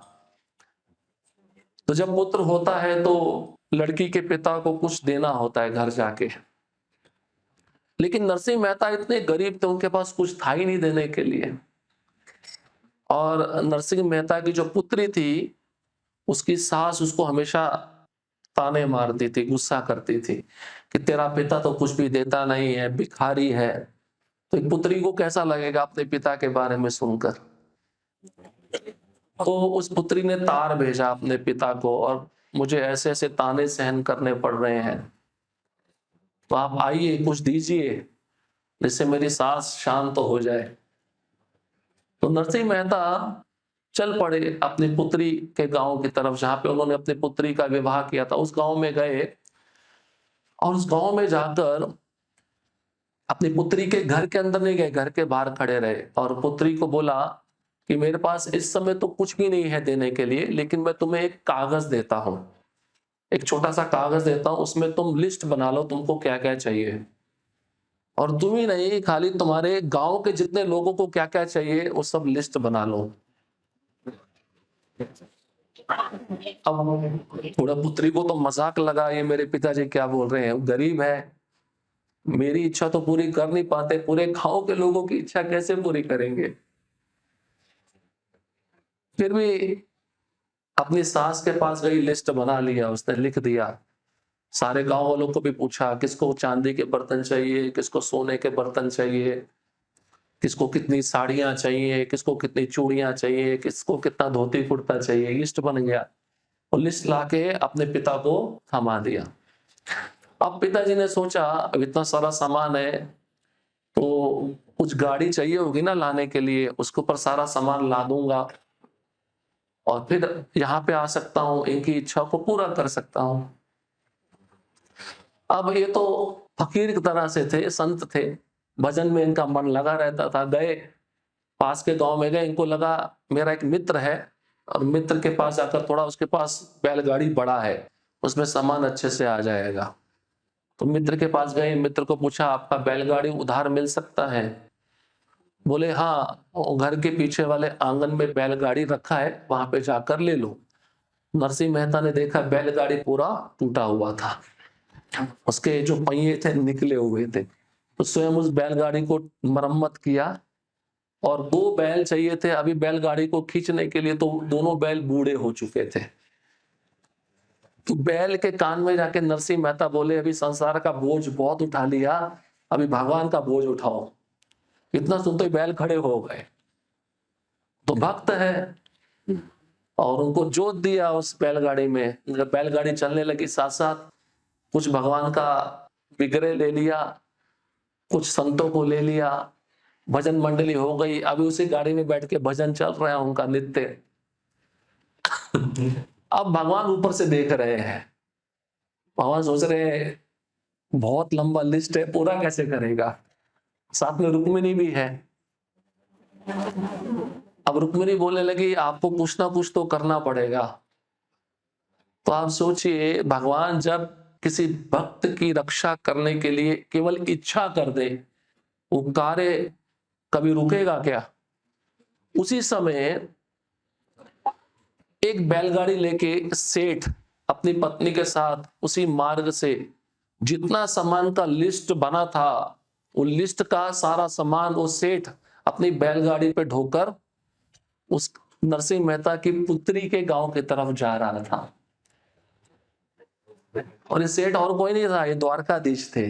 तो जब पुत्र होता है तो लड़की के पिता को कुछ देना होता है घर जाके, लेकिन नरसिंह मेहता इतने गरीब थे, उनके पास कुछ था ही नहीं देने के लिए। और नरसिंह मेहता की जो पुत्री थी, उसकी सास उसको हमेशा ताने मारती थी, गुस्सा करती थी कि तेरा पिता तो कुछ भी देता नहीं है, भिखारी है। तो एक पुत्री को कैसा लगेगा अपने पिता के बारे में सुनकर। तो उस पुत्री ने तार भेजा अपने पिता को, और मुझे ऐसे ऐसे ताने सहन करने पड़ रहे हैं, तो आप आइए कुछ दीजिए जिससे मेरी सास शांत हो जाए। तो नरसिंह मेहता चल पड़े अपनी पुत्री के गांव की तरफ, जहां पे उन्होंने अपनी पुत्री का विवाह किया था। उस गांव में गए और उस गांव में जाकर अपनी पुत्री के घर के अंदर नहीं गए, घर के बाहर खड़े रहे और पुत्री को बोला कि मेरे पास इस समय तो कुछ भी नहीं है देने के लिए, लेकिन मैं तुम्हें एक कागज देता हूं, एक छोटा सा कागज देता हूं, उसमें तुम लिस्ट बना लो तुमको क्या क्या चाहिए। और तुम ही नहीं, खाली तुम्हारे गांव के जितने लोगों को क्या क्या चाहिए वो सब लिस्ट बना लो। अब थोड़ा पुत्री को तो मजाक लगा, ये मेरे पिताजी क्या बोल रहे हैं, गरीब है, मेरी इच्छा तो पूरी कर नहीं पाते, पूरे गांव के लोगों की इच्छा कैसे पूरी करेंगे। फिर भी अपनी सास के पास गई, लिस्ट बना लिया, उसने लिख दिया। सारे गांव वालों को भी पूछा किसको चांदी के बर्तन चाहिए, किसको सोने के बर्तन चाहिए, किसको कितनी साड़ियां चाहिए, किसको कितनी चूड़ियां चाहिए, किसको कितना धोती कुर्ता चाहिए। लिस्ट बन गया और लिस्ट लाके अपने पिता को थमा दिया। अब पिताजी ने सोचा अब इतना सारा सामान है तो कुछ गाड़ी चाहिए होगी ना लाने के लिए, उसके ऊपर सारा सामान ला दूंगा और फिर यहाँ पे आ सकता हूँ, इनकी इच्छा को पूरा कर सकता हूँ। अब ये तो फकीर की तरह से थे, संत थे, भजन में इनका मन लगा रहता था। गए पास के गांव में गए, इनको लगा मेरा एक मित्र है और मित्र के पास जाकर थोड़ा, उसके पास बैलगाड़ी बड़ा है, उसमें सामान अच्छे से आ जाएगा। तो मित्र के पास गए, मित्र को पूछा आपका बैलगाड़ी उधार मिल सकता है। बोले हाँ, घर के पीछे वाले आंगन में बैलगाड़ी रखा है, वहां पे जाकर ले लो। नरसिंह मेहता ने देखा बैलगाड़ी पूरा टूटा हुआ था, उसके जो पहिए थे निकले हुए थे। तो स्वयं उस बैलगाड़ी को मरम्मत किया और 2 बैल चाहिए थे अभी बैलगाड़ी को खींचने के लिए, तो दोनों बैल बूढ़े हो चुके थे। तो बैल के कान में जाके नरसिंह मेहता बोले अभी संसार का बोझ बहुत उठा लिया, अभी भगवान का बोझ उठाओ। इतना सुनते ही बैल खड़े हो गए। तो भक्त है और उनको जोत दिया उस बैलगाड़ी में। जब बैलगाड़ी चलने लगी, साथ साथ कुछ भगवान का विग्रह ले लिया, कुछ संतों को ले लिया, भजन मंडली हो गई। अभी उसी गाड़ी में बैठ के भजन चल रहा है उनका नित्य। अब भगवान ऊपर से देख रहे हैं, भगवान सोच रहे हैं बहुत लंबा लिस्ट है, पूरा कैसे करेगा। साथ में रुक्मिणी भी है, अब रुक्मिणी बोलने लगी आपको कुछ ना कुछ तो करना पड़ेगा। तो आप सोचिए, भगवान जब किसी भक्त की रक्षा करने के लिए केवल इच्छा कर दे, वो कार्य कभी रुकेगा क्या? उसी समय एक बैलगाड़ी लेके सेठ अपनी पत्नी के साथ उसी मार्ग से जितना सामान का लिस्ट बना था, वो लिस्ट का सारा सामान वो सेठ अपनी बैलगाड़ी पे ढोकर उस नरसिंह मेहता की पुत्री के गांव की तरफ जा रहा था। और ये सेठ और कोई नहीं था, ये द्वारकाधीश थे।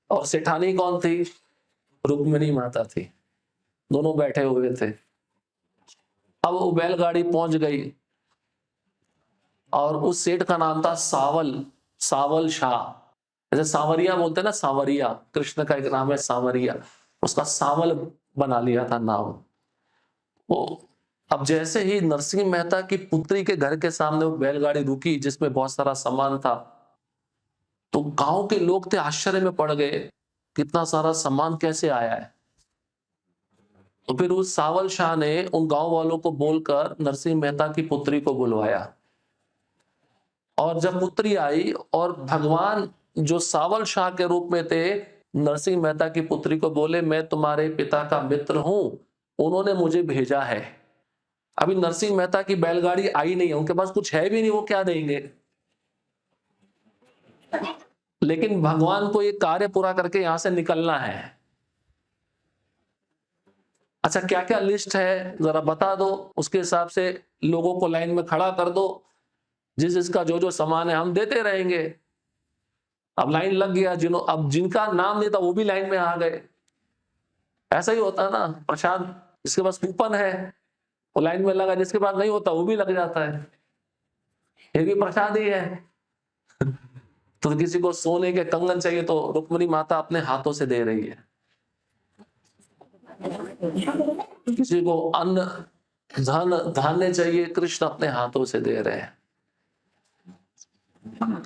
और सेठानी कौन थी? रुक्मिणी माता थी। दोनों बैठे हुए थे। अब वो बैलगाड़ी पहुंच गई और उस सेठ का नाम था सावल शाह। जैसे सांवरिया बोलते हैं ना, सांवरिया कृष्ण का एक नाम है सांवरिया, उसका सावल बना लिया था नाम वो। अब जैसे ही नरसिंह मेहता की पुत्री के घर के सामने वो बैलगाड़ी रुकी जिसमें बहुत सारा सामान था, तो गांव के लोग थे आश्चर्य में पड़ गए, कितना सारा सामान कैसे आया है। तो फिर उस सावल शाह ने उन गांव वालों को बोलकर नरसिंह मेहता की पुत्री को बुलवाया। और जब पुत्री आई और भगवान जो सावल शाह के रूप में थे नरसिंह मेहता की पुत्री को बोले, मैं तुम्हारे पिता का मित्र हूं, उन्होंने मुझे भेजा है। अभी नरसिंह मेहता की बैलगाड़ी आई नहीं है, उनके पास कुछ है भी नहीं, वो क्या देंगे। लेकिन भगवान को ये कार्य पूरा करके यहां से निकलना है। अच्छा, क्या क्या लिस्ट है जरा बता दो, उसके हिसाब से लोगों को लाइन में खड़ा कर दो, जिसका जो सामान है हम देते रहेंगे। अब लाइन लग गया, अब जिनका नाम नहीं था वो भी लाइन में आ गए। ऐसा ही होता है ना, प्रसाद जिसके पास कूपन है वो लाइन में लगा, जिसके पास नहीं होता वो भी लग जाता है, ये भी प्रसाद ही है। तो किसी को सोने के कंगन चाहिए तो रुक्मिणी माता अपने हाथों से दे रही है, किसी को अन्न धन धान्य चाहिए, कृष्ण अपने हाथों से दे रहे हैं।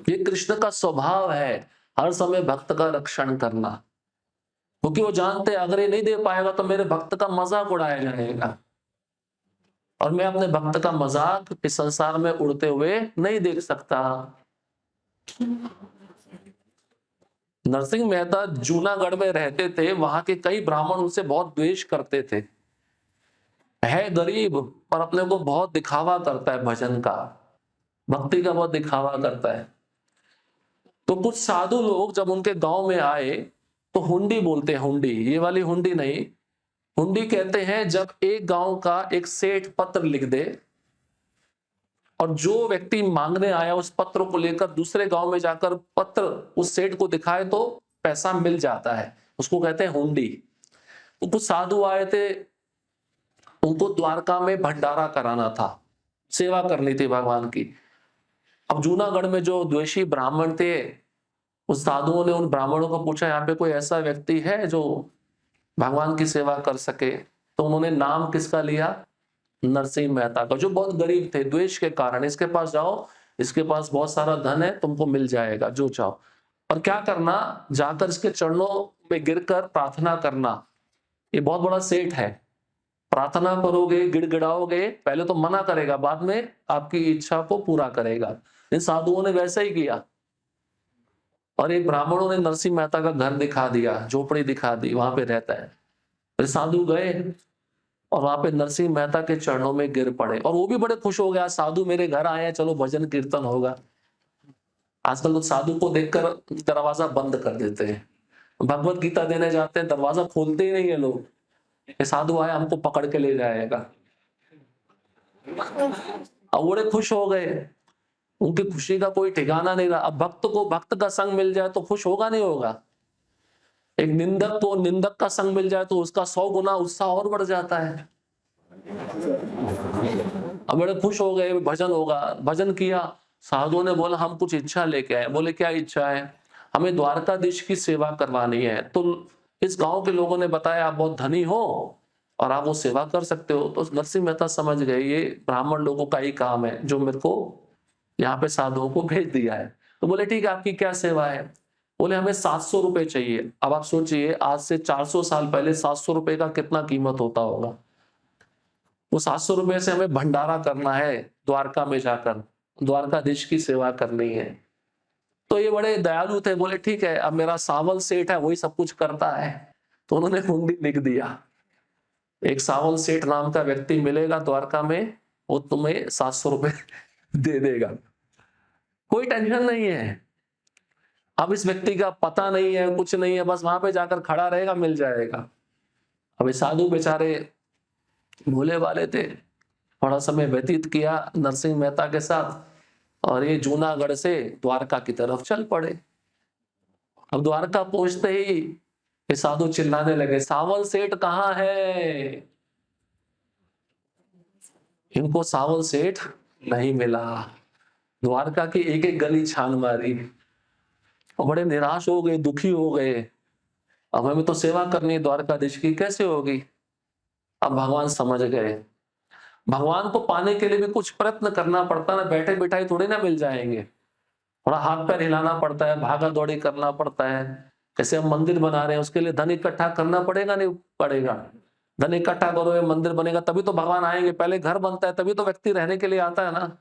ये कृष्ण का स्वभाव है, हर समय भक्त का रक्षण करना, क्योंकि वो जानते हैं अगर ये नहीं दे पाएगा तो मेरे भक्त का मजाक उड़ाया जाएगा, और मैं अपने भक्त का मजाक इस संसार में उड़ते हुए नहीं देख सकता। नरसिंह मेहता जूनागढ़ में रहते थे, वहां के कई ब्राह्मण उनसे बहुत द्वेष करते थे। है गरीब पर अपने को बहुत दिखावा करता है, भजन का भक्ति का बहुत दिखावा करता है। तो कुछ साधु लोग जब उनके गांव में आए तो हुंडी बोलते हैं, हुंडी, ये वाली हुंडी नहीं, हुंडी कहते हैं जब एक गांव का एक सेठ पत्र लिख दे और जो व्यक्ति मांगने आया उस पत्र को लेकर दूसरे गांव में जाकर पत्र उस सेठ को दिखाए तो पैसा मिल जाता है, उसको कहते हैं हुंडी। तो कुछ साधु आए थे, उनको द्वारका में भंडारा कराना था, सेवा करनी थी भगवान की। अब जूनागढ़ में जो द्वेषी ब्राह्मण थे, उस साधुओं ने उन ब्राह्मणों को पूछा यहाँ पे कोई ऐसा व्यक्ति है जो भगवान की सेवा कर सके। तो उन्होंने नाम किसका लिया? नरसिंह मेहता का, जो बहुत गरीब थे द्वेष के कारण। इसके पास जाओ, इसके पास बहुत सारा धन है, तुमको मिल जाएगा जो चाहो। और क्या करना, जाकर इसके चरणों में गिरकर प्रार्थना करना। ये बहुत बड़ा सेठ है, प्रार्थना करोगे, गिड़गिड़ाओगे, पहले तो मना करेगा, बाद में आपकी इच्छा को पूरा करेगा। इन साधुओं ने वैसा ही किया और एक ब्राह्मणों ने नरसिंह मेहता का घर दिखा दिया, झोपड़ी दिखा दी, वहां पे रहता है। फिर साधु गए और वहां पे नरसिंह मेहता के चरणों में गिर पड़े और वो भी बड़े खुश हो गया, साधु मेरे घर आए हैं, चलो भजन कीर्तन होगा। आजकल तो साधु को देखकर दरवाजा बंद कर देते हैं, भगवत गीता देने जाते हैं दरवाजा खोलते ही नहीं है लोग, ये साधु आया हमको पकड़ के ले जाएगा। अब बड़े खुश हो गए, उनकी खुशी का कोई ठिकाना नहीं रहा। अब भक्त को भक्त का संग मिल जाए तो खुश होगा नहीं होगा, एक निंदक को निंदक का संग मिल जाए तो उसका 100 गुना उत्साह और बढ़ जाता है। अब बड़े खुश हो गए, भजन होगा, भजन किया। साधुओं ने बोला हम कुछ इच्छा लेके आए। बोले क्या इच्छा है? हमें द्वारकाधीश की सेवा करवानी है। तो इस गांव के लोगों ने बताया आप बहुत धनी हो और आप वो सेवा कर सकते हो। तो नरसिंह मेहता समझ गए ये ब्राह्मण लोगों का ही काम है जो मेरे को यहाँ पे साधुओं को भेज दिया है। तो बोले ठीक है, आपकी क्या सेवा है? बोले हमें 700 रुपए चाहिए। अब आप सोचिए आज से 400 साल पहले 700 रुपए का कितना कीमत होता होगा। वो 700 रुपए से हमें भंडारा करना है, द्वारका में जाकर द्वारकाधीश की सेवा करनी है। तो ये बड़े दयालु थे, बोले ठीक है, अब मेरा सावल सेठ है वही सब कुछ करता है। तो उन्होंने हुंडी लिख दिया, एक सावल सेठ नाम का व्यक्ति मिलेगा द्वारका में, वो तुम्हें 700 रुपए दे देगा, कोई टेंशन नहीं है। अब इस व्यक्ति का पता नहीं है, कुछ नहीं है, बस वहां पे जाकर खड़ा रहेगा, मिल जाएगा। अब ये साधु बेचारे भोले वाले थे, थोड़ा समय व्यतीत किया नरसिंह मेहता के साथ और ये जूनागढ़ से द्वारका की तरफ चल पड़े। अब द्वारका पहुंचते ही ये साधु चिल्लाने लगे, सावल सेठ कहाँ है? इनको सावल सेठ नहीं मिला। द्वारका की एक एक गली छान मारी और बड़े निराश हो गए, दुखी हो गए। अब हमें तो सेवा करनी है द्वारकाधीश की, कैसे होगी? अब भगवान समझ गए, भगवान को पाने के लिए भी कुछ प्रयत्न करना पड़ता है, बैठे बैठाए थोड़ी ना मिल जाएंगे, थोड़ा हाथ पैर हिलाना पड़ता है, भागा दौड़ी करना पड़ता है। जैसे हम मंदिर बना रहे हैं, उसके लिए धन इकट्ठा करना पड़ेगा, नहीं पड़ेगा? धन इकट्ठा करोगे मंदिर बनेगा, तभी तो भगवान आएंगे। पहले घर बनता है तभी तो व्यक्ति रहने के लिए आता है ना।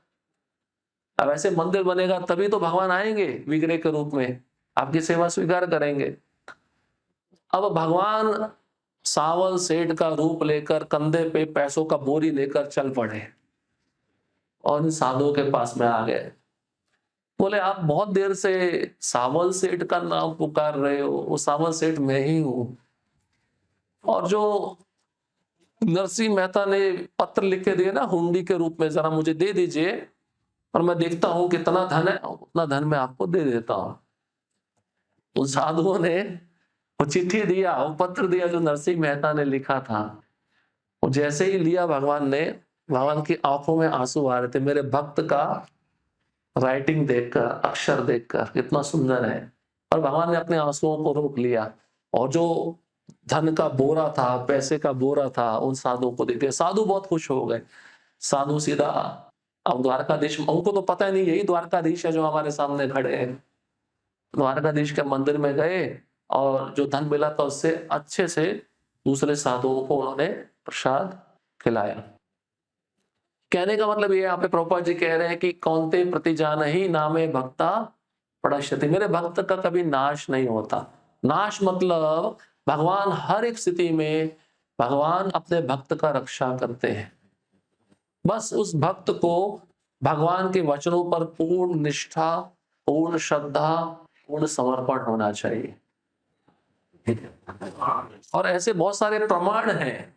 अब ऐसे मंदिर बनेगा तभी तो भगवान आएंगे विग्रह के रूप में, आपकी सेवा स्वीकार करेंगे। अब भगवान सावल सेठ का रूप लेकर कंधे पे पैसों का बोरी लेकर चल पड़े और इन साधुओं के पास में आ गए। बोले आप बहुत देर से सावल सेठ का नाम पुकार रहे हो, वो सावल सेठ मैं ही हूं। और जो नरसिंह मेहता ने पत्र लिख के दिए ना हुंडी के रूप में, जरा मुझे दे दीजिए और मैं देखता हूं कितना धन है, उतना धन मैं आपको दे देता हूं। उन साधुओं ने वो चिट्ठी दिया, वो पत्र दिया जो नरसिंह मेहता ने लिखा था। वो जैसे ही लिया भगवान ने, भगवान की आंखों में आंसू आ रहे थे, मेरे भक्त का राइटिंग देखकर, अक्षर देखकर कितना सुंदर है। और भगवान ने अपने आंसुओं को रोक लिया और जो धन का बोरा था, पैसे का बोरा था, उन साधुओं को दे दिया। साधु बहुत खुश हो गए। साधु सीधा अब द्वारकाधीश, उनको तो पता ही नहीं यही द्वारकाधीश है जो हमारे सामने खड़े हैं। द्वारकाधीश के मंदिर में गए और जो धन मिला था उससे अच्छे से दूसरे साधुओं को उन्होंने प्रसाद खिलाया। कहने का मतलब ये यहाँ पे प्रभुपाद जी कह रहे हैं कि कौनते प्रतिजानहि नामे भक्ता प्रणश्यति, मेरे भक्त का कभी नाश नहीं होता। नाश मतलब भगवान हर एक स्थिति में भगवान अपने भक्त का रक्षा करते हैं। बस उस भक्त को भगवान के वचनों पर पूर्ण निष्ठा, पूर्ण श्रद्धा, पूर्ण समर्पण होना चाहिए। और ऐसे बहुत सारे प्रमाण हैं।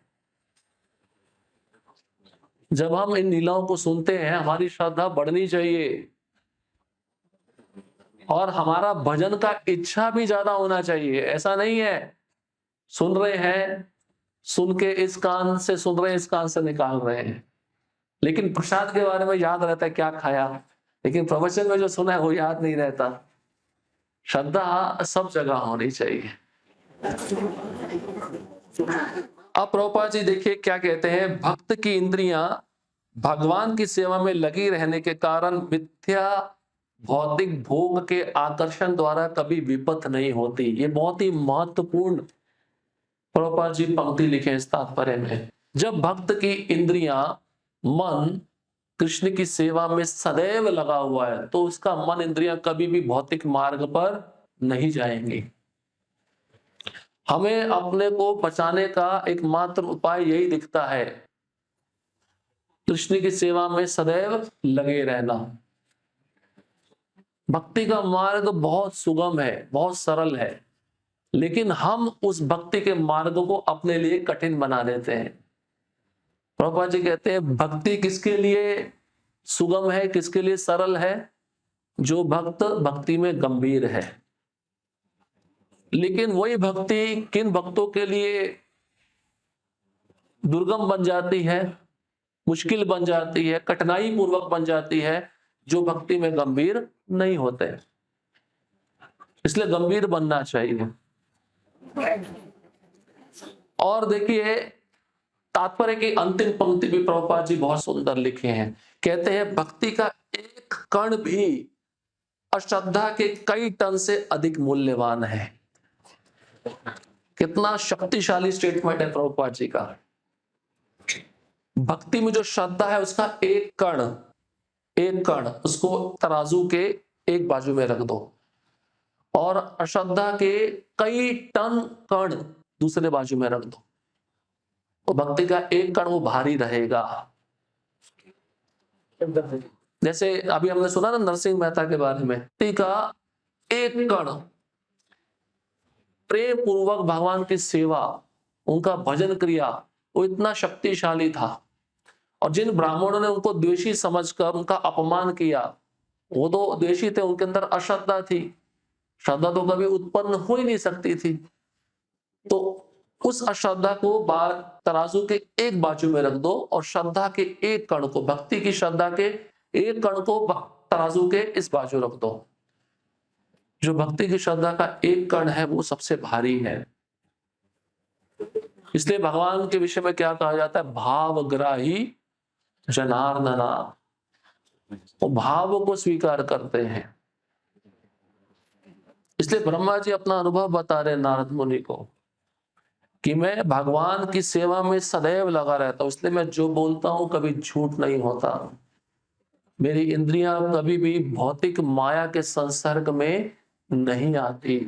जब हम इन लीलाओं को सुनते हैं हमारी श्रद्धा बढ़नी चाहिए और हमारा भजन का इच्छा भी ज्यादा होना चाहिए। ऐसा नहीं है सुन रहे हैं, सुन के इस कान से सुन रहे हैं, इस कान से निकाल रहे हैं, लेकिन प्रसाद के बारे में याद रहता है क्या खाया, लेकिन प्रवचन में जो सुना है वो याद नहीं रहता। श्रद्धा सब जगह होनी चाहिए। अब प्रभुपाद जी देखिए क्या कहते हैं, भक्त की इंद्रियां भगवान की सेवा में लगी रहने के कारण मिथ्या भौतिक भोग के आकर्षण द्वारा कभी विपथ नहीं होती। ये बहुत ही महत्वपूर्ण प्रभुपाद जी पंक्ति लिखे इस तात्पर्य में। जब भक्त की इंद्रियां, मन कृष्ण की सेवा में सदैव लगा हुआ है तो उसका मन, इंद्रियां कभी भी भौतिक मार्ग पर नहीं जाएंगी। हमें अपने को बचाने का एकमात्र उपाय यही दिखता है, कृष्ण की सेवा में सदैव लगे रहना। भक्ति का मार्ग बहुत सुगम है, बहुत सरल है, लेकिन हम उस भक्ति के मार्ग को अपने लिए कठिन बना देते हैं। प्रभुपाद जी कहते हैं भक्ति किसके लिए सुगम है, किसके लिए सरल है? जो भक्त भक्ति में गंभीर है। लेकिन वही भक्ति किन भक्तों के लिए दुर्गम बन जाती है, मुश्किल बन जाती है, कठिनाई पूर्वक बन जाती है? जो भक्ति में गंभीर नहीं होते। इसलिए गंभीर बनना चाहिए। और देखिए तात्पर्य की अंतिम पंक्ति भी प्रभुपाद जी बहुत सुंदर लिखे हैं। कहते हैं भक्ति का एक कण भी अश्रद्धा के कई टन से अधिक मूल्यवान है। कितना शक्तिशाली स्टेटमेंट है प्रभुपाद जी का। भक्ति में जो श्रद्धा है उसका एक कण उसको तराजू के एक बाजू में रख दो, और अश्रद्धा के कई टन कण दूसरे बाजू में रख दो, तो भक्ति का एक कण वो भारी रहेगा। जैसे अभी हमने सुना ना नरसिंह मेहता के बारे में, भक्ति का एक कण प्रेम पूर्वक भगवान की सेवा, उनका भजन क्रिया, वो इतना शक्तिशाली था। और जिन ब्राह्मणों ने उनको द्वेषी समझकर उनका अपमान किया, वो तो द्वेषी थे, उनके अंदर अश्रद्धा थी, श्रद्धा तो कभी उत्पन्न हो ही नहीं सकती थी। तो उस अश्रद्धा को तराजू के एक बाजू में रख दो, और श्रद्धा के एक कण को, भक्ति की श्रद्धा के एक कण को तराजू के इस बाजू रख दो। जो भक्ति की श्रद्धा का एक कण है वो सबसे भारी है। इसलिए भगवान के विषय में क्या कहा जाता है, भावग्राही जनार्दना, वो भाव को स्वीकार करते हैं। इसलिए ब्रह्मा जी अपना अनुभव बता रहे नारद मुनि को कि मैं भगवान की सेवा में सदैव लगा रहता हूं, इसलिए मैं जो बोलता हूं कभी झूठ नहीं होता। मेरी इंद्रियां कभी भी भौतिक माया के संसर्ग में नहीं आती,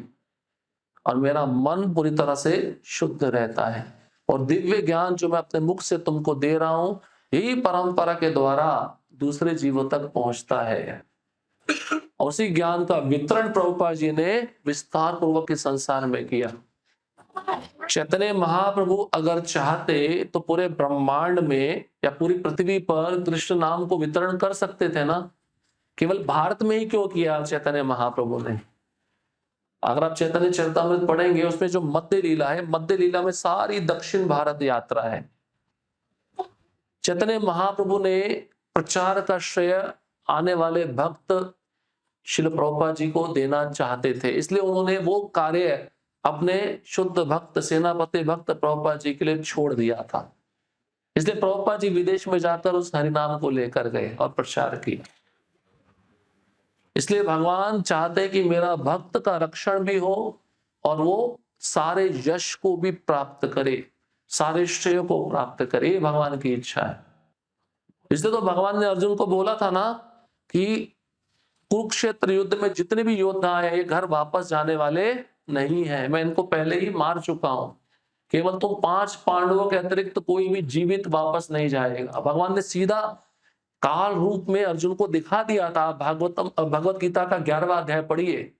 और मेरा मन पूरी तरह से शुद्ध रहता है। और दिव्य ज्ञान जो मैं अपने मुख से तुमको दे रहा हूं, यही परंपरा के द्वारा दूसरे जीवों तक पहुंचता है। और उसी ज्ञान का वितरण प्रभुपाद जी ने विस्तार पूर्वक इस संसार में किया। चैतन्य महाप्रभु अगर चाहते तो पूरे ब्रह्मांड में या पूरी पृथ्वी पर कृष्ण नाम को वितरण कर सकते थे ना। केवल भारत में ही क्यों किया चैतन्य महाप्रभु ने? अगर आप चैतन्य चरितामृत पढ़ेंगे, उसमें जो मध्य लीला है, मध्य लीला में सारी दक्षिण भारत यात्रा है। चैतन्य महाप्रभु ने प्रचार का श्रेय आने वाले भक्त शिल प्रभुपाद जी को देना चाहते थे, इसलिए उन्होंने वो कार्य अपने शुद्ध भक्त सेनापति भक्त प्रभुपाद जी के लिए छोड़ दिया था। इसलिए प्रभुपाद जी विदेश में जाकर उस हरिनाम को लेकर गए और प्रचार की। इसलिए भगवान चाहते कि मेरा भक्त का रक्षण भी हो और वो सारे यश को भी प्राप्त करे, सारे श्रेय को प्राप्त करे, ये भगवान की इच्छा है। इसलिए तो भगवान ने अर्जुन को बोला था ना कि कुरुक्षेत्र युद्ध में जितने भी योद्धा हैं ये घर वापस जाने वाले नहीं है, मैं इनको पहले ही मार चुका हूं, केवल तुम 5 पांडवों के अतिरिक्त कोई भी जीवित वापस नहीं जाएगा। भगवान ने सीधा काल रूप में अर्जुन को दिखा दिया था। भगवत गीता का 11वां अध्याय पढ़िए।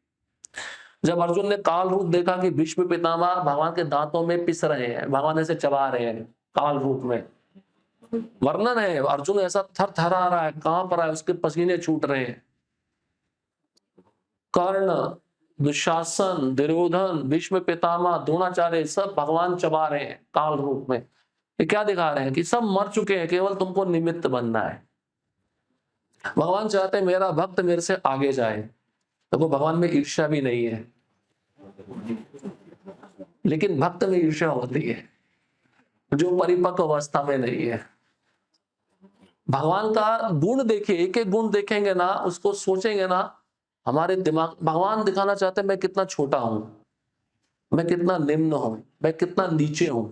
जब अर्जुन ने काल रूप देखा कि भीष्म पितामह भगवान के दांतों में पिस रहे हैं, भगवान ऐसे चबा रहे हैं काल रूप में, वर्णन है, अर्जुन ऐसा थर थरा रहा है, कांप रहा है, उसके पसीने छूट रहे हैं। कर्ण, दुशासन, दुर्योधन, भीष्म पितामह, द्रोणाचार्य सब भगवान चबा रहे हैं काल रूप में। ये क्या दिखा रहे हैं कि सब मर चुके हैं, केवल तुमको निमित्त बनना है। भगवान चाहते हैं मेरा भक्त मेरे से आगे जाए। तो भगवान में ईर्ष्या भी नहीं है, लेकिन भक्त में ईर्ष्या होती है जो परिपक्व अवस्था में नहीं है। भगवान का गुण देखिए, एक एक गुण देखेंगे ना, उसको सोचेंगे ना, हमारे दिमाग, भगवान दिखाना चाहते हैं मैं कितना छोटा हूं, मैं कितना निम्न हूं, मैं कितना नीचे हूं।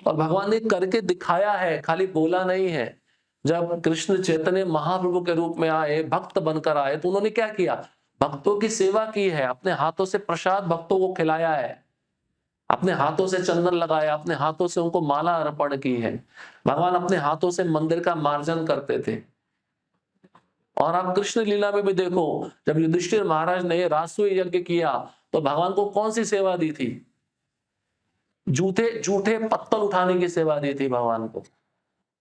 और भगवान ने करके दिखाया है, खाली बोला नहीं है। जब कृष्ण चैतन्य महाप्रभु के रूप में आए, भक्त बनकर आए, तो उन्होंने क्या किया? भक्तों की सेवा की है, अपने हाथों से प्रसाद भक्तों को खिलाया है, अपने हाथों से चंदन लगाया, अपने हाथों से उनको माला अर्पण की है। भगवान अपने हाथों से मंदिर का मार्जन करते थे। और आप कृष्ण लीला में भी देखो, जब युधिष्ठिर महाराज ने राजसूय यज्ञ किया तो भगवान को कौन सी सेवा दी थी? जूठे पत्तल उठाने की सेवा दी थी भगवान को।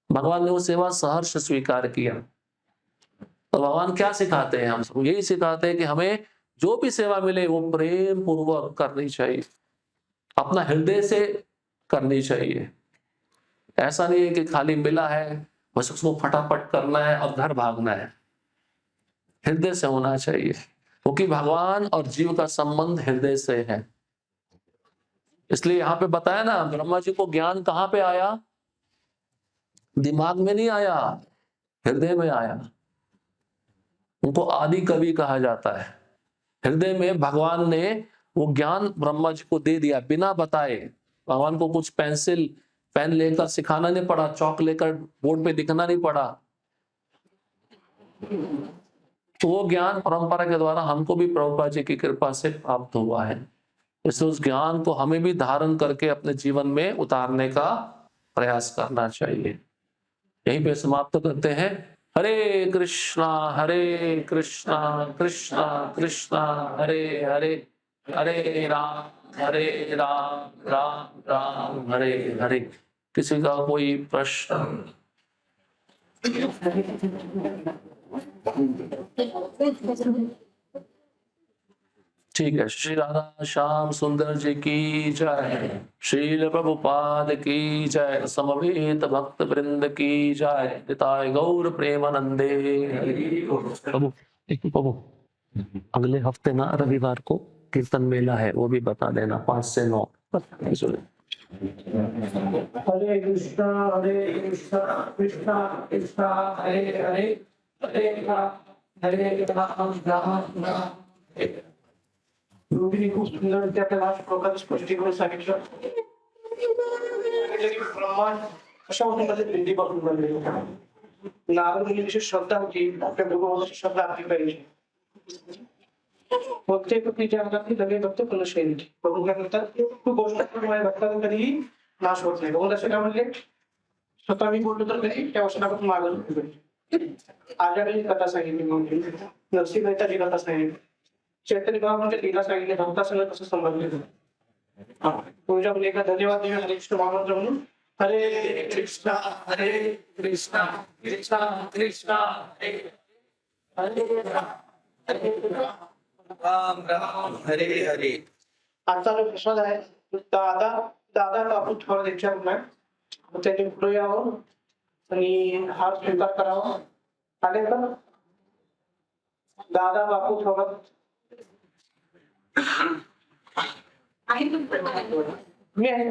भगवान ने वो सेवा सहर्ष स्वीकार किया। तो भगवान क्या सिखाते हैं? हम सब यही सिखाते हैं कि हमें जो भी सेवा मिले वो प्रेम पूर्वक करनी चाहिए, अपना हृदय से करनी चाहिए। ऐसा नहीं है कि खाली मिला है बस उसको फटाफट करना है और घर भागना है। हृदय से होना चाहिए, क्योंकि भगवान और जीव का संबंध हृदय से है। इसलिए यहाँ पे बताया ना, ब्रह्मा जी को ज्ञान कहाँ पे आया? दिमाग में नहीं आया, हृदय में आया। उनको आदि कवि कहा जाता है। हृदय में भगवान ने वो ज्ञान ब्रह्मा जी को दे दिया बिना बताए। भगवान को कुछ पेंसिल पेन लेकर सिखाना नहीं पड़ा, चौक लेकर बोर्ड पे दिखना नहीं पड़ा। तो वो ज्ञान परंपरा के द्वारा हमको भी प्रभुपाद जी की कृपा से प्राप्त हुआ है। इसलिए उस ज्ञान को हमें भी धारण करके अपने जीवन में उतारने का प्रयास करना चाहिए। यहीं पे समाप्त करते हैं। हरे कृष्णा कृष्णा कृष्णा हरे हरे, हरे राम राम राम हरे हरे। किसी का कोई प्रश्न? ठीक है। श्री राधा श्याम सुंदर जी की जय, श्रील प्रभुपाद की जय, समवेत भक्त वृंद की जय, निताय गौर प्रेमानंदे। प्रभु प्रभु अगले हफ्ते ना रविवार को कीर्तन मेला है, वो भी बता देना 5 से 9। हरे कृष्णा कृष्णा कृष्णा हरे हरे, हरे राम राम राम। योगिनी खूप सुंदर त्या आपल्याला श्लोकात स्पष्टीकरण सांगितलं की ब्रह्मांड अशा मध्ये बिंदीपासून बनलेलं आहे। नारद मुनीची श्रद्धा होती आपल्या भगवानाची श्रद्धा आपली पाहिजे। भक्ती भक्तीच्या अंगातली लगे भक्त फलशैली बघून काय म्हणतात, तू गोष्ट भक्ताला कधीही नाश होत नाही। बघून असे काय म्हणले, स्वतः मी बोललो तर कधी त्या वचनापासून मागं आजारी कथा सांगितली, म्हणून नरसिंह मेहताची कथा सांगितली, चैतन्य भावामध्ये लीला सांगितली, भक्तासंग कसं संबंधित तुझ्या मुलीला धन्यवाद देऊन हरे कृष्ण महामंत्र म्हणून हरे कृष्णा कृष्णा कृष्णा हरे हरे राम राम हरे हरे। आजचा जो प्रसाद आहे दादा बापू थोडा त्यांच्याकडून आहे, त्यांनी पुढे यावं आणि हा स्वीकार करावा। आले का दादा बापू थोडा मी आहे।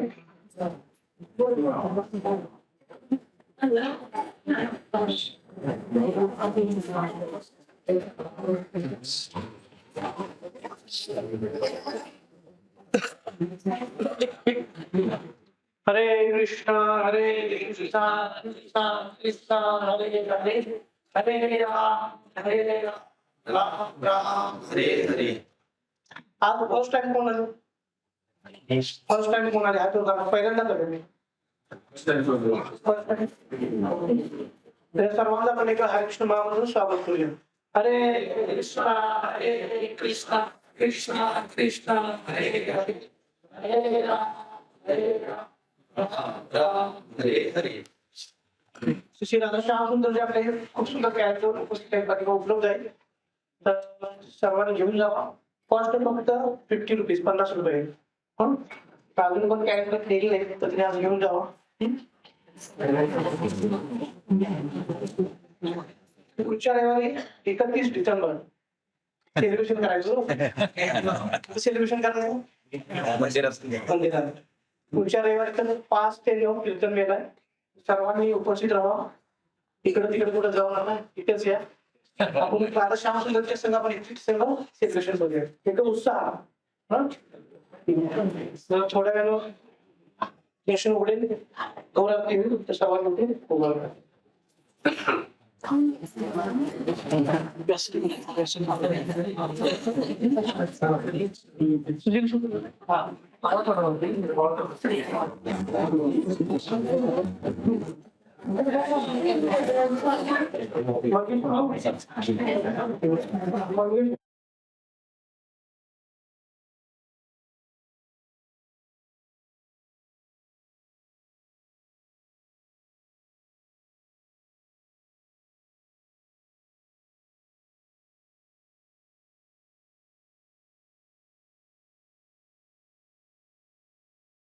हरे कृष्णा कृष्णा कृष्णा हरे हरे, हरे राम राम हरे हरे। आज फर्स्ट टाइम कोण आले? फर्स्ट टाइम कोण आले? हात उचला, पहिल्यांदा करेल सर्वांना पण एक हरे कृष्ण महामंत्र स्वागत करूया। हरे कृष्णा कृष्णा कृष्णा हरे हरे, हरे राम हरे हरे। श्री राधा श्याम सुंदर जी आपले खूप सुंदर कॅरेक्टर उपस्थित उपलब्ध आहे, तर सर्वांनी घेऊन जावा। कॉस्ट फक्त 50 रुपीज, 50 रुपये। अजून पण कॅरेक्टर केले नाही तर आज घेऊन जावा। पुढच्या रविवारी 31 डिसेंबर सेलिब्रेशन करायचं। सेलिब्रेशन करायचं मंदिरात। पुढच्या रविवारी तर 5 ते 9 कीर्तन मेला आहे, सर्वांनी उपस्थित राहा। इकडे तिकडे कुठे जाऊ नका, इथेच या। आपण राधा श्याम सुंदरच्या संघ आपण इथेच संघ सेलिब्रेशन करूया, एक उत्साह। थोड्या वेळ दर्शन उघडेल, गौरव येईल तर सर्वांमध्ये उभारणार।